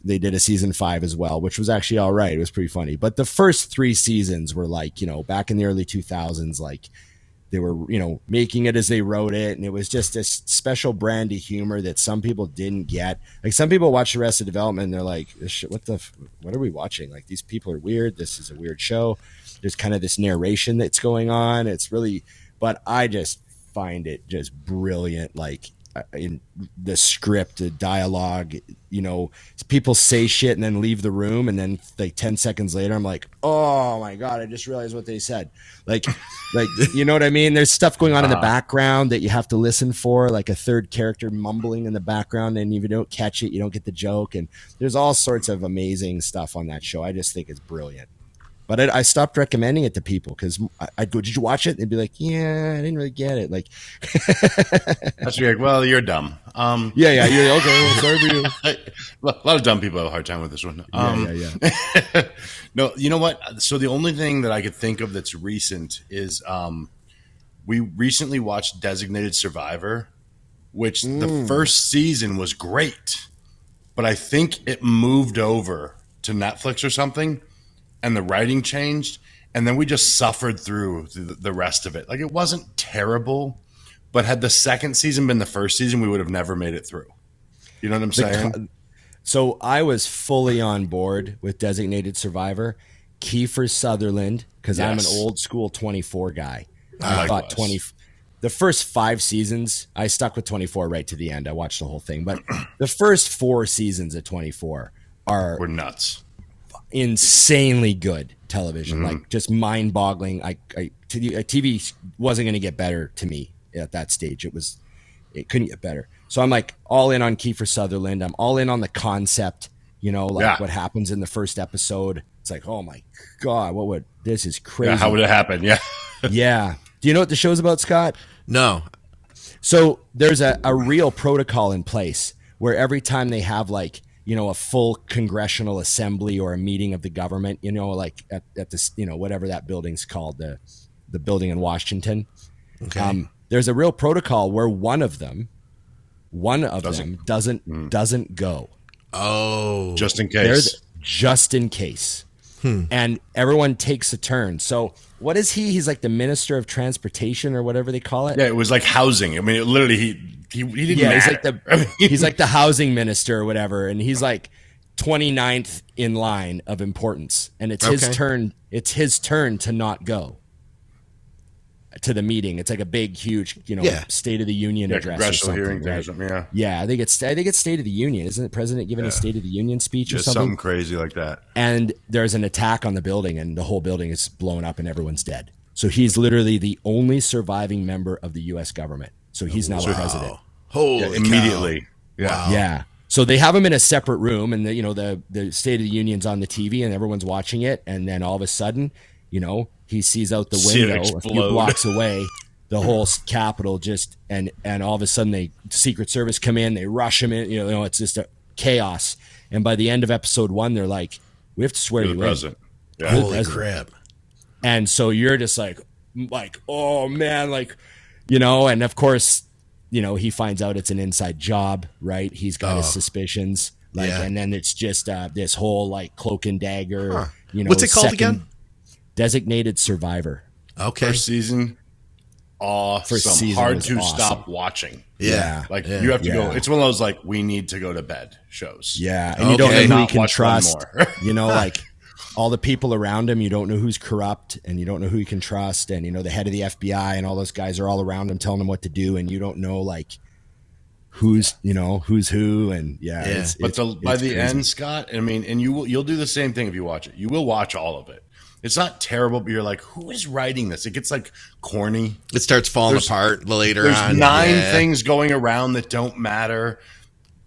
they did a season 5 as well, which was actually all right. It was pretty funny. But the first 3 seasons were like, back in the early 2000s, like they were, making it as they wrote it. And it was just this special brand of humor that some people didn't get. Like some people watch Arrested Development and they're like, what are we watching? Like these people are weird. This is a weird show. There's kind of this narration that's going on. It's really, but I just find it just brilliant. Like, in the script, the dialogue, people say shit and then leave the room, and then like 10 seconds later, I'm like, oh my god, I just realized what they said. Like, you know what I mean? There's stuff going on in the background that you have to listen for, like a third character mumbling in the background, and if you don't catch it, you don't get the joke. And there's all sorts of amazing stuff on that show. I just think it's brilliant. But I stopped recommending it to people because I'd go, did you watch it? And they'd be like, yeah, I didn't really get it. Like, that's like, well, you're dumb. Yeah, you're okay. Well, sorry for you. A lot of dumb people have a hard time with this one. Yeah. No, you know what? So the only thing that I could think of that's recent is we recently watched Designated Survivor, which the first season was great, but I think it moved over to Netflix or something. And the writing changed, and then we just suffered through the rest of it. Like, it wasn't terrible, but had the second season been the first season, we would have never made it through. You know what I'm saying? So I was fully on board with Designated Survivor. Kiefer Sutherland, because I'm an old school 24 guy. I thought the first 5 seasons, I stuck with 24 right to the end. I watched the whole thing. But the first 4 seasons of 24 were nuts. Insanely good television, like just mind-boggling. TV wasn't going to get better to me at that stage. It couldn't get better. So I'm like all in on Kiefer Sutherland. I'm all in on the concept. What happens in the first episode. It's like, oh my god, this is crazy. Yeah, how would it happen? Yeah, yeah. Do you know what the show's about, Scott? No. So there's a real protocol in place where every time they have like, a full congressional assembly or a meeting of the government, like at this, whatever that building's called, the building in Washington. Okay. There's a real protocol where one of them doesn't go. Oh, just in case. Just in case. and everyone takes a turn. So what is he? He's like the Minister of Transportation or whatever they call it. Yeah, it was like housing. I mean, it literally, he didn't matter. He's like the housing minister or whatever, and he's like 29th in line of importance, and it's his turn. It's his turn to not go to the meeting. It's like a big, huge, State of the Union address, congressional or hearing, right? Yeah, I think it's State of the Union, isn't it? President giving a State of the Union speech or something crazy like that. And there's an attack on the building, and the whole building is blown up, and everyone's dead. So he's literally the only surviving member of the U.S. government. So he's now the president. Holy immediately. Cow. Wow. Yeah. So they have him in a separate room, and the State of the Union's on the TV, and everyone's watching it. And then all of a sudden, he sees out the window a few blocks away, the whole Capitol just, and all of a sudden the Secret Service come in, they rush him in. It's just a chaos. And by the end of episode 1, they're like, "We have to swear you in." Yeah. Holy crap! And so you're just like, oh man, and of course, he finds out it's an inside job, right? He's got his suspicions, and then it's just this whole cloak and dagger, What's it called again? Designated Survivor. Okay. First season, First season hard to awesome. stop watching. Yeah. You have to go. It's one of those we need to go to bed shows. Yeah, and you don't know who you can watch trust. one more. All the people around him, you don't know who's corrupt, and you don't know who you can trust, and the head of the FBI and all those guys are all around him telling him what to do, and you don't know who's who, and by the end, Scott, I mean, and you'll do the same thing if you watch it. You will watch all of it. It's not terrible, but you're like, who is writing this? It gets corny. It starts falling apart later on. There's 9 things going around that don't matter.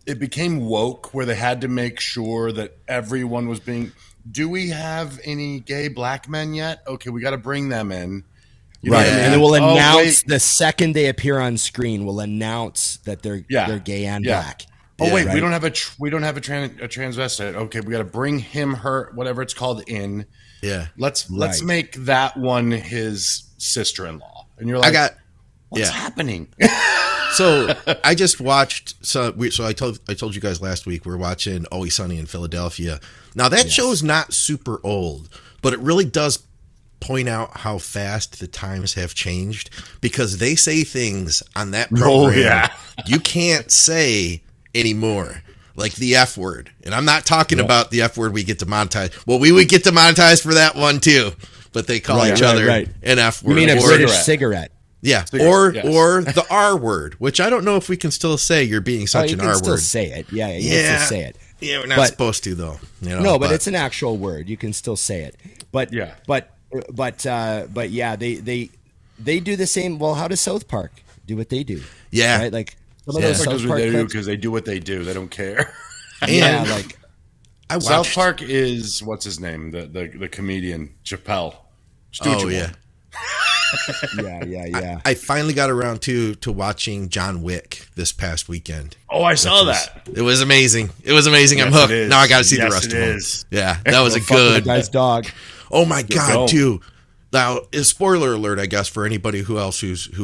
It became woke where they had to make sure that everyone was being. Do we have any gay black men yet? Okay, we got to bring them in. Right, and then we'll announce the second they appear on screen. We'll announce that they're gay and black. Oh wait, right? we don't have a transvestite. Okay, we got to bring him, her, whatever it's called, in. Yeah, let's make that one his sister-in-law. And you're like, what's happening? So I just watched. So I told you guys last week we're watching Always Sunny in Philadelphia. Now that show's not super old, but it really does point out how fast the times have changed, because they say things on that program you can't say anymore, like the F word. And I'm not talking about the F word we get demonetized. Well, we would get demonetized for that one too, but they call each other an F word. You mean a British cigarette? Yeah, or the R word, which I don't know if we can still say. You're being such an R word. You can still say it. Yeah, you can still say it. Yeah, we're not supposed to though. No, but it's an actual word. You can still say it. But they do the same. Well, how does South Park do what they do? Yeah, right. Some of those South Park do because they do what they do. They don't care. South Park is what's his name? The comedian Chappelle. Oh yeah. Yeah. I finally got around to watching John Wick this past weekend. Oh, I saw that. It was amazing. Yes, I'm hooked. Now I got to see the rest of them. Yeah, that was a good guy's dog. Oh my God, dude. Now, a spoiler alert, I guess, for anybody who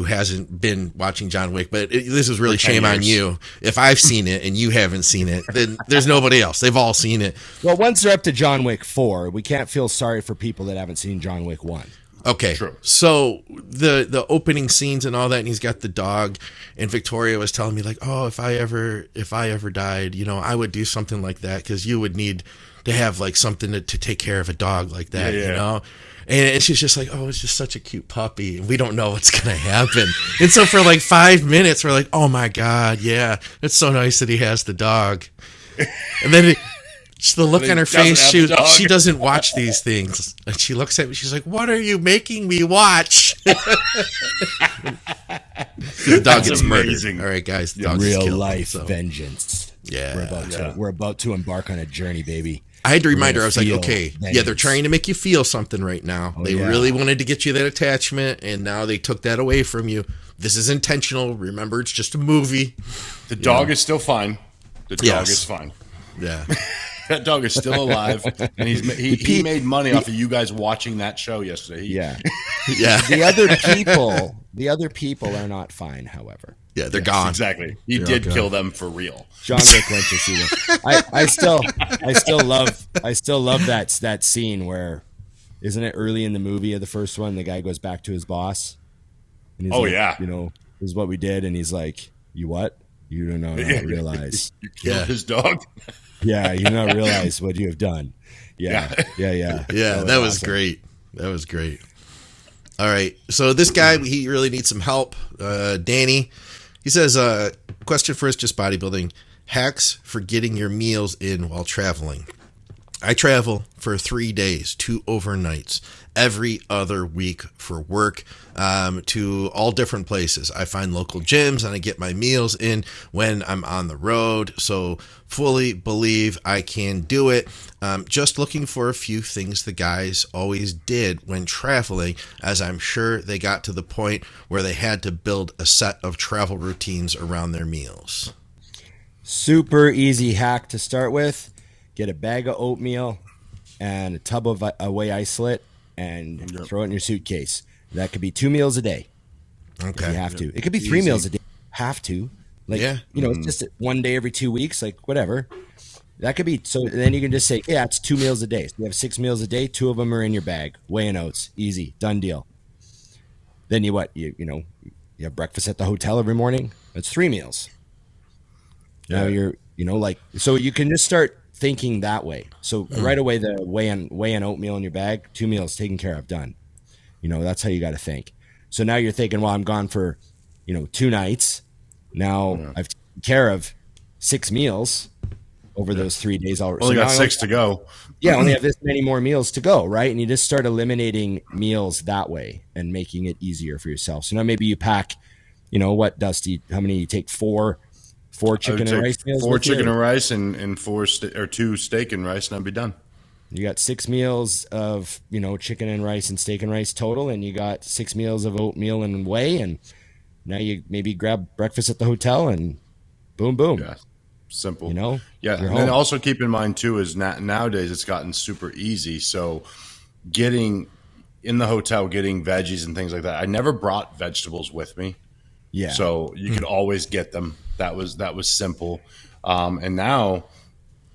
hasn't been watching John Wick, but this is really shame on you. If I've seen it and you haven't seen it, then there's nobody else. They've all seen it. Well, once they're up to John Wick 4, we can't feel sorry for people that haven't seen John Wick 1. Okay, true. So the opening scenes and all that, and he's got the dog, and Victoria was telling me if I ever died, I would do something like that, because you would need to have something to take care of a dog like that, And she's just like, oh, it's just such a cute puppy, and we don't know what's gonna happen. And so for 5 minutes, we're like, oh my God, yeah, it's so nice that he has the dog. And then the look on her face, she doesn't watch these things. And she looks at me, she's like, what are you making me watch? The dog gets murdered. All right, guys. The dog real killed, life vengeance. Yeah. We're about to embark on a journey, baby. I had to remind her, I was like, okay, they're trying to make you feel something right now. They really wanted to get you that attachment, and now they took that away from you. This is intentional. Remember, it's just a movie. The dog is still fine. The dog is fine. Yeah. That dog is still alive, and he made money off of you guys watching that show yesterday. Yeah. The other people are not fine, however. Yeah, they're gone. Exactly. He did kill them for real. John Wick went to see them. I still love that scene where, isn't it early in the movie of the first one, the guy goes back to his boss. And he's like, you know, this is what we did, and he's like, "You what? You do not realize you killed his dog." Yeah, you do not realize what you have done. Yeah. That was great. That was great. All right, so this guy, he really needs some help. Danny, he says, question first, just bodybuilding hacks for getting your meals in while traveling. I travel for 3 days, 2 overnights, every other week for work, to all different places. I find local gyms and I get my meals in when I'm on the road. So fully believe I can do it. Just looking for a few things the guys always did when traveling, as I'm sure they got to the point where they had to build a set of travel routines around their meals. Super easy hack to start with. Get a bag of oatmeal and a tub of whey isolate and throw it in your suitcase. That could be 2 meals a day. Okay. If you have to. It could be 3 meals a day. Have to. Like, you know, it's just 1 day every 2 weeks, like whatever. That could be. So then you can just say, yeah, it's 2 meals a day. So you have 6 meals a day. 2 of them are in your bag. Whey and oats. Easy. Done deal. Then you have breakfast at the hotel every morning. That's 3 meals. Now you're, so you can just start thinking that way. So right away, the whey and oatmeal in your bag, 2 meals taken care of, done. That's how you got to think. So now you're thinking, well, I'm gone for, 2 nights. Now I've taken care of 6 meals over those 3 days. Only got 6 to go. Yeah, only have this many more meals to go, right? And you just start eliminating meals that way and making it easier for yourself. So now maybe you pack, what, Dusty? How many you take? 4 chicken and rice meals? 4 chicken and rice and 2 steak and rice, and I'll be done. You got 6 meals of, chicken and rice and steak and rice total, and you got 6 meals of oatmeal and whey, and now you maybe grab breakfast at the hotel, and boom, boom. Yeah, simple. Yeah, and then also keep in mind, too, is nowadays it's gotten super easy. So getting in the hotel, getting veggies and things like that. I never brought vegetables with me. Yeah. So you could always get them. That was simple. And now,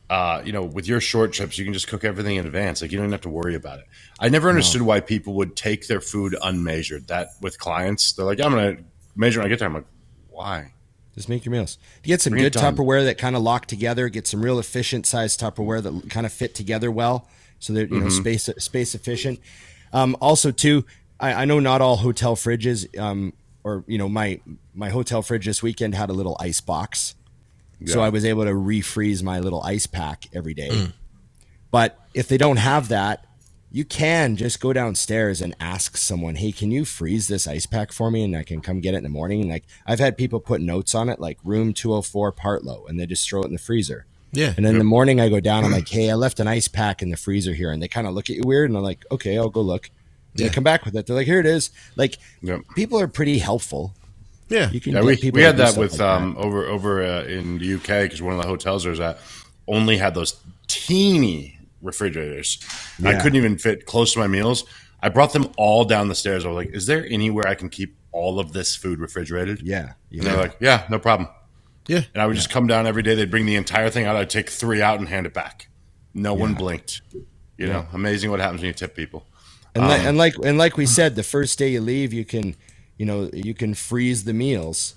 with your short trips, you can just cook everything in advance. Like, you don't even have to worry about it. I never understood why people would take their food unmeasured. That with clients, they're like, I'm going to measure when I get there. I'm like, why? Just make your meals. You get some good Tupperware that kind of lock together. Get some real efficient size Tupperware that kind of fit together well, so they're space efficient. Also, too, I know not all hotel fridges, my hotel fridge this weekend had a little ice box, so I was able to refreeze my little ice pack every day. But if they don't have that, you can just go downstairs and ask someone, hey, can you freeze this ice pack for me and I can come get it in the morning? And like, I've had people put notes on it, like room 204 Partlow, and they just throw it in the freezer. Yeah. And then in the morning I go down, I'm like, hey, I left an ice pack in the freezer here. And they kind of look at you weird, and I'm like, okay, I'll go look. They come back with it. They're like, here it is. Like, people are pretty helpful. Yeah. You can we had that with over in the UK, because one of the hotels I was at only had those teeny refrigerators. Yeah. I couldn't even fit close to my meals. I brought them all down the stairs. I was like, is there anywhere I can keep all of this food refrigerated? Yeah. And they're like, yeah, no problem. Yeah. And I would just come down every day. They'd bring the entire thing out. I'd take 3 out and hand it back. No one blinked. Amazing what happens when you tip people. And like we said, the first day you leave, you can freeze the meals.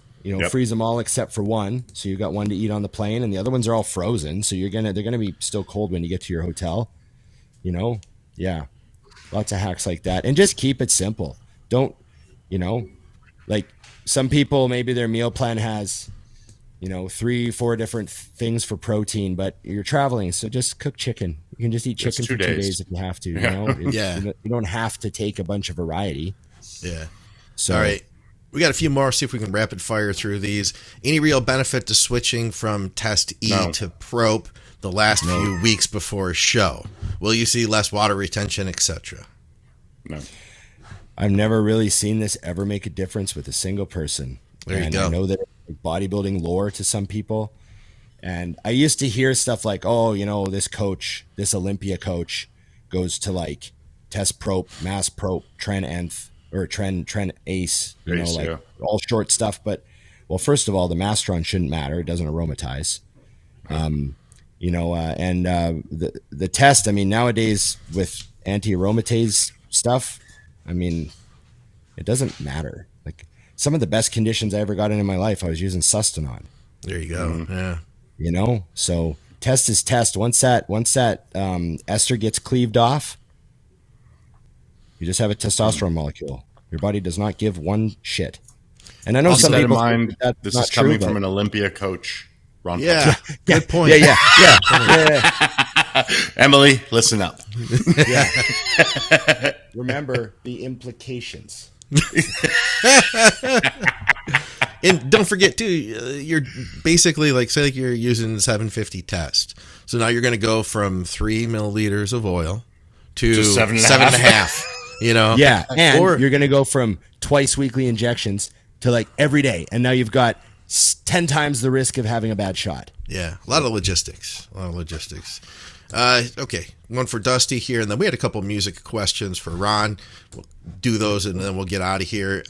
Freeze them all except for one. So you've got one to eat on the plane, and the other ones are all frozen. So they're gonna be still cold when you get to your hotel. Lots of hacks like that, and just keep it simple. Don't, like some people, maybe their meal plan has, 3-4 different things for protein, but you're traveling, so just cook chicken. You can just eat chicken for 2 days if you have to. You don't have to take a bunch of variety. Yeah. So, all right. We got a few more. See if we can rapid fire through these. Any real benefit to switching from Test E to Prope the last few weeks before a show? Will you see less water retention, etc.? No. I've never really seen this ever make a difference with a single person. There you go. I know that it's bodybuilding lore to some people, And I used to hear stuff like, oh, this coach, this Olympia coach goes to like test probe, mass probe, tren nth or tren ace, all short stuff. But well, first of all, the mastron shouldn't matter. It doesn't aromatize. And the test, I mean, nowadays with anti-aromatase stuff, I mean, it doesn't matter. Like some of the best conditions I ever got in my life, I was using Sustanon. There you go. Yeah. So test is test. Once that ester gets cleaved off, you just have a testosterone molecule. Your body does not give one shit. And I know some people mind, this is coming from an Olympia coach, Ron. Yeah, good point. Yeah. Emily, listen up. Yeah. Remember the implications. And don't forget too, you're basically like, say like you're using 750 test. So now you're going to go from 3 milliliters of oil to 7.5. Yeah, and you're going to go from twice weekly injections to like every day, and now you've got 10 times the risk of having a bad shot. Yeah, a lot of logistics. Okay, one for Dusty here, and then we had a couple music questions for Ron. We'll do those, and then we'll get out of here.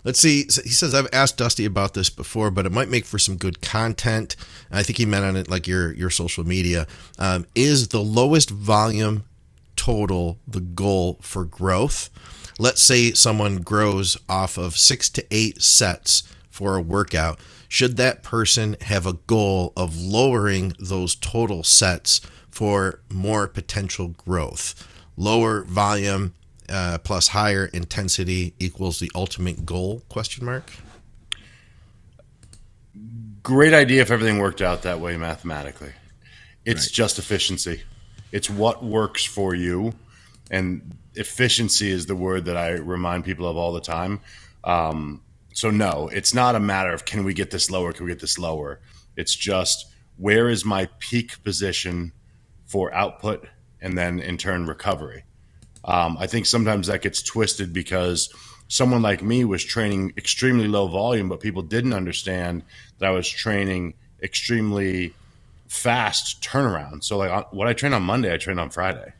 Let's see. He says, I've asked Dusty about this before, but it might make for some good content. I think he meant on it like your social media. Is the lowest volume total the goal for growth? Let's say someone grows off of 6 to 8 sets for a workout. Should that person have a goal of lowering those total sets for more potential growth? Lower volume plus higher intensity equals the ultimate goal? ? Great idea if everything worked out that way mathematically. It's just efficiency. It's what works for you. And efficiency is the word that I remind people of all the time. So no, it's not a matter of can we get this lower, can we get this lower? It's just where is my peak position for output and then in turn recovery. I think sometimes that gets twisted because someone like me was training extremely low volume, but people didn't understand that I was training extremely fast turnaround. So like what I train on Monday, I train on Friday.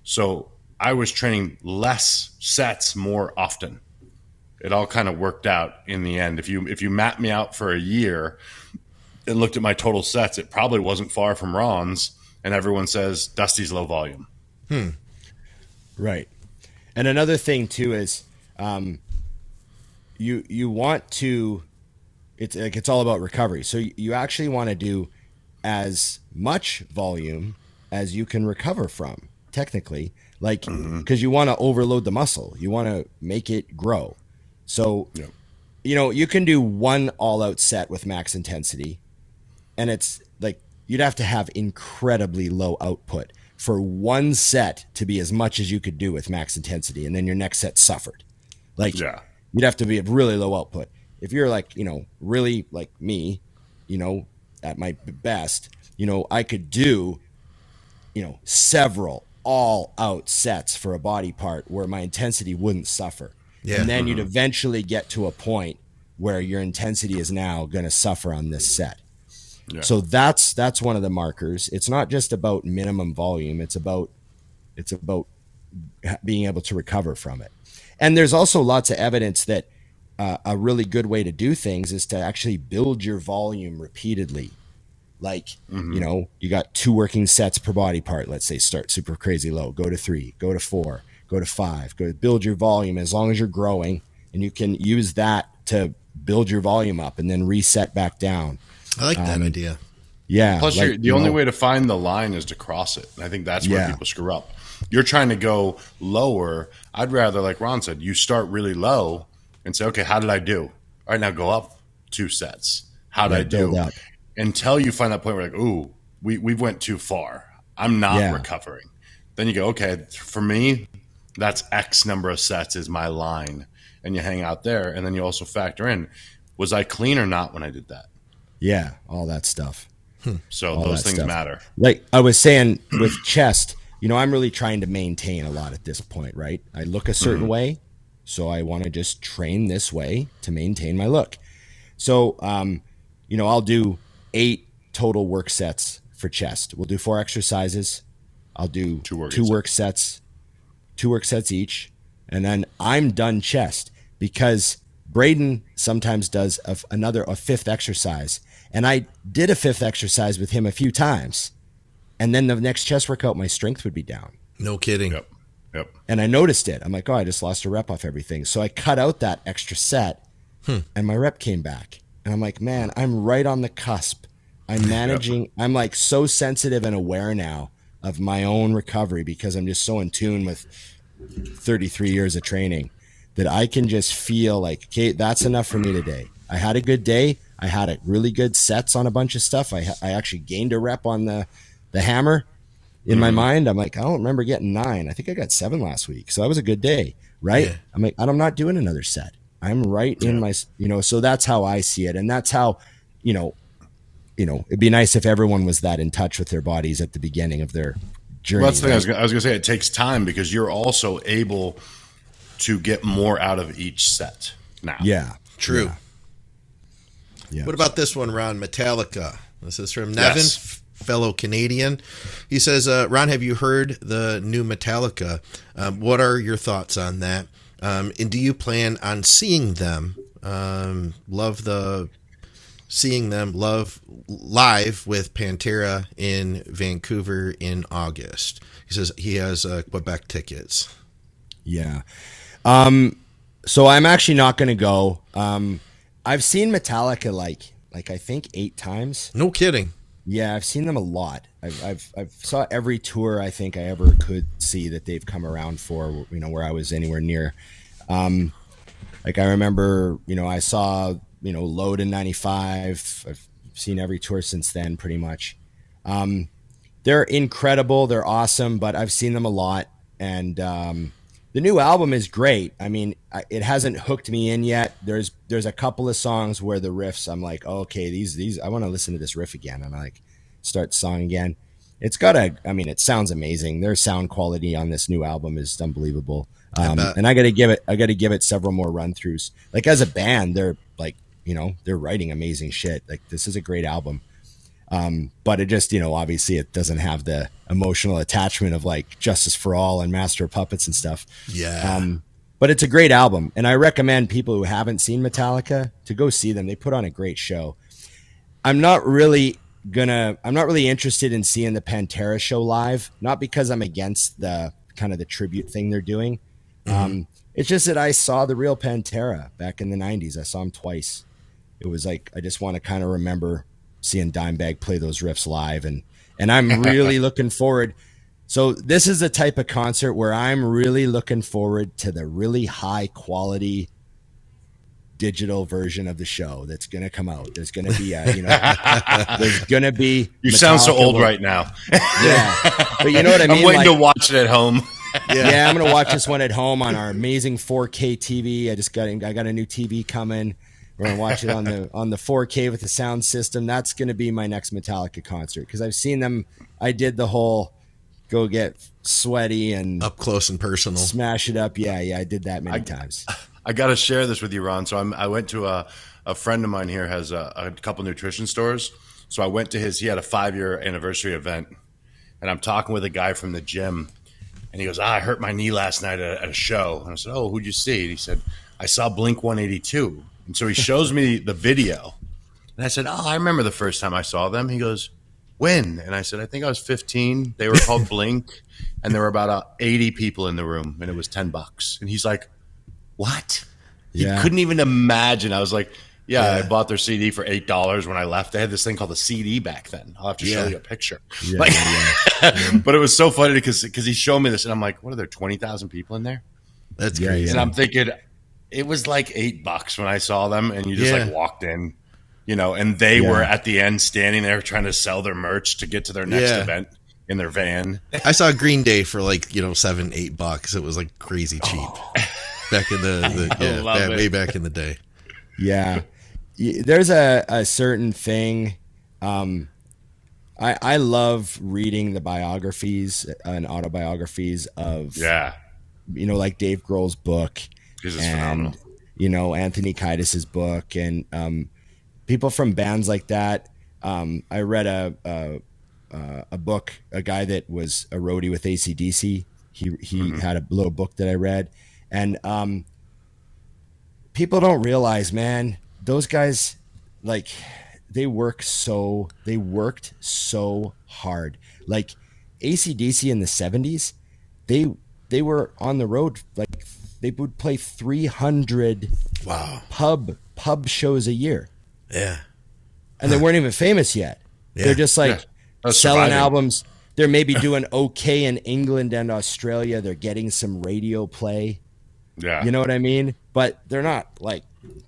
So I was training less sets more often. It all kind of worked out in the end. If you map me out for a year and looked at my total sets, it probably wasn't far from Ron's, and everyone says Dusty's low volume. Right. And another thing too is you want to, it's all about recovery. So you actually want to do as much volume as you can recover from, technically, like because you want to overload the muscle. You want to make it grow. So, you can do one all-out set with max intensity, and it's like you'd have to have incredibly low output for one set to be as much as you could do with max intensity, and then your next set suffered. Like, you'd have to be at really low output. If you're like, really like me, at my best, I could do, several all-out sets for a body part where my intensity wouldn't suffer. Yeah. And then you'd eventually get to a point where your intensity is now going to suffer on this set. Yeah. So that's one of the markers. It's not just about minimum volume. It's about being able to recover from it. And there's also lots of evidence that a really good way to do things is to actually build your volume repeatedly. Like, you got 2 working sets per body part. Let's say start super crazy low, go to 3, go to 4. Go to 5, go build your volume as long as you're growing, and you can use that to build your volume up and then reset back down. I like that idea. Yeah. Plus, the only way to find the line is to cross it. And I think that's where people screw up. You're trying to go lower. I'd rather, like Ron said, you start really low and say, okay, how did I do? All right, now go up 2 sets. How did I do? Until you find that point where like, ooh, we went too far. I'm not recovering. Then you go, okay, for me, that's X number of sets is my line. And you hang out there. And then you also factor in, was I clean or not when I did that? Yeah, all that stuff. So those things matter. Like I was saying with chest, I'm really trying to maintain a lot at this point, right? I look a certain way, so I want to just train this way to maintain my look. So, I'll do 8 total work sets for chest. We'll do 4 exercises. I'll do two work sets each. And then I'm done chest, because Braden sometimes does a 5th exercise. And I did a 5th exercise with him a few times. And then the next chest workout, my strength would be down. No kidding. Yep. And I noticed it. I'm like, oh, I just lost a rep off everything. So I cut out that extra set and my rep came back. And I'm like, man, I'm right on the cusp. I'm managing. I'm like so sensitive and aware now of my own recovery, because I'm just so in tune with 33 years of training that I can just feel like, okay, that's enough for me today. I had a good day. I had a really good sets on a bunch of stuff. I actually gained a rep on the hammer. In my mind, I'm like, I don't remember getting 9. I think I got 7 last week. So that was a good day, right? Yeah. I'm like, I'm not doing another set. I'm right in my, so that's how I see it. And that's how, it'd be nice if everyone was that in touch with their bodies at the beginning of their journey. Well, that's the thing. I was going to say, it takes time, because you're also able to get more out of each set now. Yeah. True. Yeah. What about this one, Ron? Metallica. This is from Nevin. Yes. Fellow Canadian. He says, Ron, have you heard the new Metallica? What are your thoughts on that? And do you plan on seeing them? Love live with Pantera in Vancouver in August. He says he has Quebec tickets. Yeah. So I'm actually not going to go. I've seen Metallica like I think 8 times. No kidding. Yeah, I've seen them a lot. I've saw every tour I think I ever could see that they've come around for, where I was anywhere near. Like I remember, I saw, Load in 95. I've seen every tour since then pretty much. They're incredible. They're awesome, but I've seen them a lot. And the new album is great. I mean, it hasn't hooked me in yet. There's a couple of songs where the riffs, I'm like, oh, okay, these I want to listen to this riff again. And I like start the song again. It's got it sounds amazing. Their sound quality on this new album is unbelievable. And I got to give it several more run throughs. Like as a band, they're like, they're writing amazing shit. Like this is a great album. But it just, obviously it doesn't have the emotional attachment of like Justice for All and Master of Puppets and stuff. Yeah. But it's a great album. And I recommend people who haven't seen Metallica to go see them. They put on a great show. I'm not really interested in seeing the Pantera show live, not because I'm against the kind of the tribute thing they're doing. It's just that I saw the real Pantera back in the 90s. I saw him twice. It was like, I just want to kind of remember seeing Dimebag play those riffs live. And I'm really looking forward. So this is the type of concert where I'm really looking forward to the really high quality digital version of the show that's going to come out. There's going to be there's going to be. You sound so old right now. Yeah. But you know what I mean? I'm waiting to watch it at home. Yeah, I'm going to watch this one at home on our amazing 4K TV. I got a new TV coming. We're going to watch it on the 4K with the sound system. That's going to be my next Metallica concert, because I've seen them. I did the whole go get sweaty and up close and personal, smash it up. Yeah, I did that many times. I got to share this with you, Ron. So I went to a friend of mine here has a couple nutrition stores. So I went to he had a 5-year anniversary event, and I'm talking with a guy from the gym, and he goes, I hurt my knee last night at a show. And I said, oh, who'd you see? And he said, I saw Blink 182. And so he shows me the video, and I said, oh, I remember the first time I saw them. He goes, when? And I said, I think I was 15. They were called Blink, and there were about 80 people in the room, and it was $10. And he's like, what? Yeah. He couldn't even imagine. I was like, yeah, I bought their CD for $8 when I left. They had this thing called a CD back then. I'll have to show you a picture. But it was so funny because he showed me this, and I'm like, what are there, 20,000 people in there? That's crazy. And I'm thinking, it was like $8 when I saw them, and you just like walked in, and they were at the end standing there trying to sell their merch to get to their next event in their van. I saw Green Day for like, $7-8. It was like crazy cheap back in way back in the day. Yeah. There's a certain thing. I love reading the biographies and autobiographies of, like Dave Grohl's book. This is phenomenal. Anthony Kiedis's book, and people from bands like that. I read a book, a guy that was a roadie with AC/DC. He had a little book that I read, and people don't realize, man, those guys, like, they worked so hard. Like AC/DC in the 70s, they were on the road, like they would play 300 pub shows a year. Yeah. And they weren't even famous yet. Yeah. They're just like selling surviving. albums. They're maybe doing okay in England and Australia. They're getting some radio play. Yeah. You know what I mean? But they're not like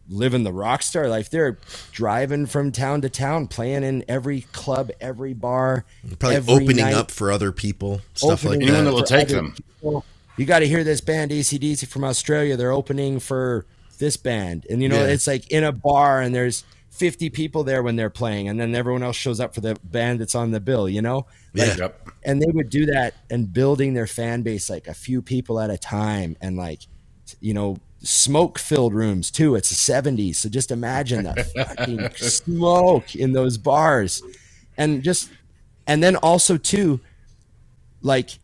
living the rock star life. They're driving from town to town, playing in every club, every bar, Probably every opening night, up for other people, stuff like Anyone that that. will for take other them. people. You got to hear this band AC/DC from Australia. They're opening for this band. And, you know, Yeah. it's like in a bar and there's 50 people there when they're playing. And then everyone else shows up for the band that's on the bill, you know? Yeah. Like, Yep. and they would do that and building their fan base like a few people at a time. And like, you know, smoke-filled rooms too. It's the 70s. So just imagine the fucking smoke in those bars. And then also too, like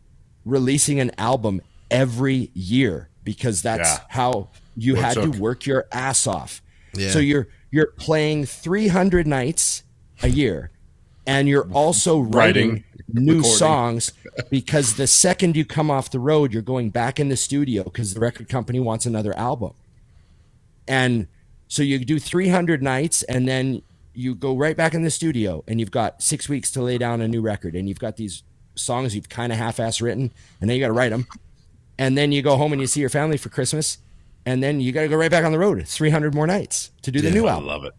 releasing an album every year, because that's Yeah. how you Well, had it to took. work your ass off. Yeah. So you're playing 300 nights a year, and you're also writing new recording. songs, because the second you come off the road, you're going back in the studio because the record company wants another album. And so you do 300 nights, and then you go right back in the studio, and you've got 6 weeks to lay down a new record, and you've got these songs you've kind of half-ass written, and then you got to write them. And then you go home and you see your family for Christmas, and then you got to go right back on the road 300 more nights to do the new I album. love it.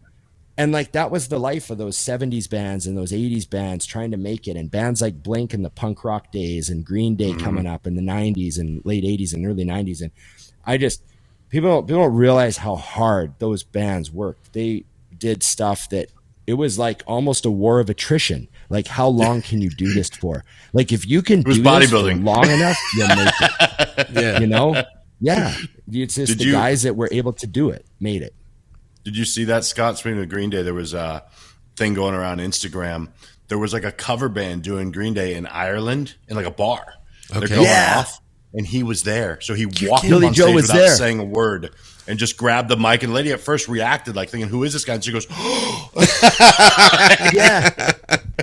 And like that was the life of those 70s bands and those 80s bands trying to make it, and bands like Blink in the punk rock days, and Green Day coming up in the 90s and late 80s and early 90s. And I just, people don't realize how hard those bands worked. They did stuff that it was like almost a war of attrition. Like, how long can you do this for? Like, if you can was do this for bodybuilding. long enough, you'll make it. Yeah. You know? Yeah. It's just Did the you- guys that were able to do it made it. Did you see that, Scott? Speaking of Green Day, there was a thing going around Instagram. There was like a cover band doing Green Day in Ireland in like a bar. They're Okay. going Yeah. off, and he was there. So he walked up Billy on Joe stage was without there. saying a word and just grabbed the mic. And the lady at first reacted like thinking, "Who is this guy?" And she goes, Yeah.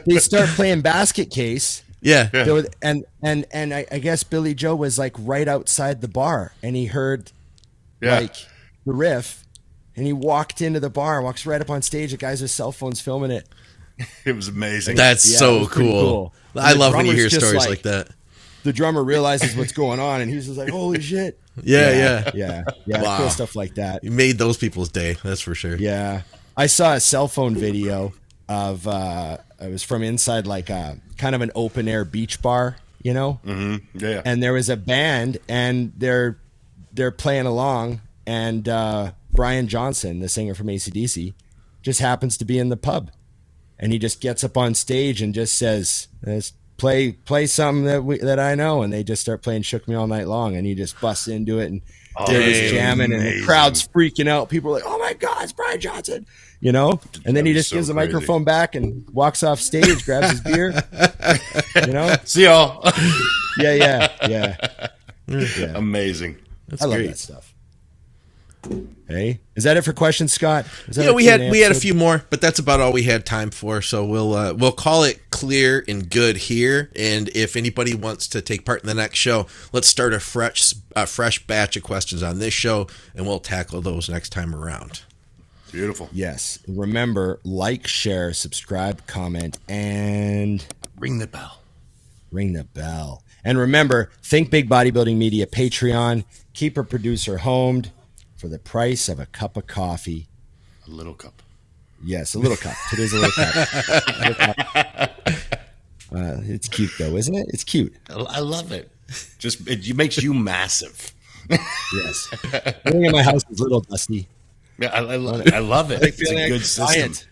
They start playing basket case. Yeah. There was, and I guess Billy Joe was like right outside the bar, and he heard "Yeah, like the riff, and he walked into the bar, walks right up on stage. The guys with cell phones filming it. it was amazing." That's Yeah, it so was pretty cool. And I the love when you drummer's hear just stories like that. The drummer realizes what's going on, and he's just like, "Holy shit!" Yeah. yeah. Wow. Cool stuff like that. You made those people's day. That's for sure. Yeah, I saw a cell phone video of it was from inside like a kind of an open air beach bar, you know. Yeah, And there was a band, and they're playing along, and Brian Johnson, the singer from AC/DC, just happens to be in the pub, and he just gets up on stage and just says, "Let's play something that I know," and they just start playing "Shook Me All Night Long," and he just busts into it, and they're just jamming, and the amazing. crowd's freaking out. People are like, "Oh my God, it's Brian Johnson," you know. And then he That was just so gives the crazy. microphone back and walks off stage, grabs his beer, you know. See y'all. Yeah. Amazing. I love that stuff. Hey, is that it for questions, Scott? Is that You know, our we had Q&A a episode? few more, but that's about all we had time for. So we'll call it clear and good here. And if anybody wants to take part in the next show, let's start a fresh batch of questions on this show, and we'll tackle those next time around. Beautiful. Yes. Remember, like, share, subscribe, comment, and Ring the bell. ring the bell. And remember, Think Big Bodybuilding Media Patreon. Keep a producer homed for the price of a cup of coffee. A little cup. Yes, a little cup. Today's a little cup. It's cute, though, isn't it? It's cute. I love it. Just it makes you massive. Yes. Everything in my house is little, Dusty. Yeah, I love it. Like It's a feeling good like a system. giant.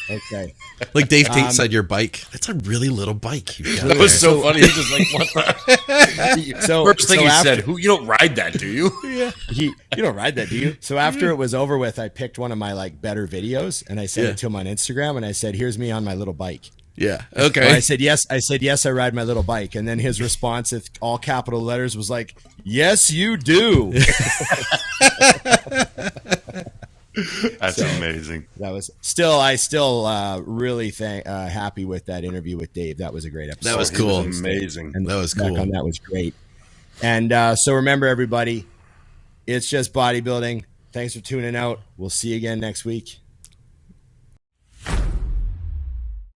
Okay. Like Dave Tate said, your bike. That's a really little bike. You've got That was there. so funny. He was just like, "What the?" First thing he said, "You don't ride that, do you?" Yeah. You don't ride that, do you? So after it was over with, I picked one of my like better videos and I sent it to him on Instagram and I said, "Here's me on my little bike." Yeah. Or Okay. I said, yes, I ride my little bike. And then his response with all capital letters was like, "Yes, you do." That's amazing. That was really happy with that interview with Dave. That was a great episode. That was cool. Amazing. And That was back cool. on that was great. And so remember, everybody, it's just bodybuilding. Thanks for tuning out. We'll see you again next week.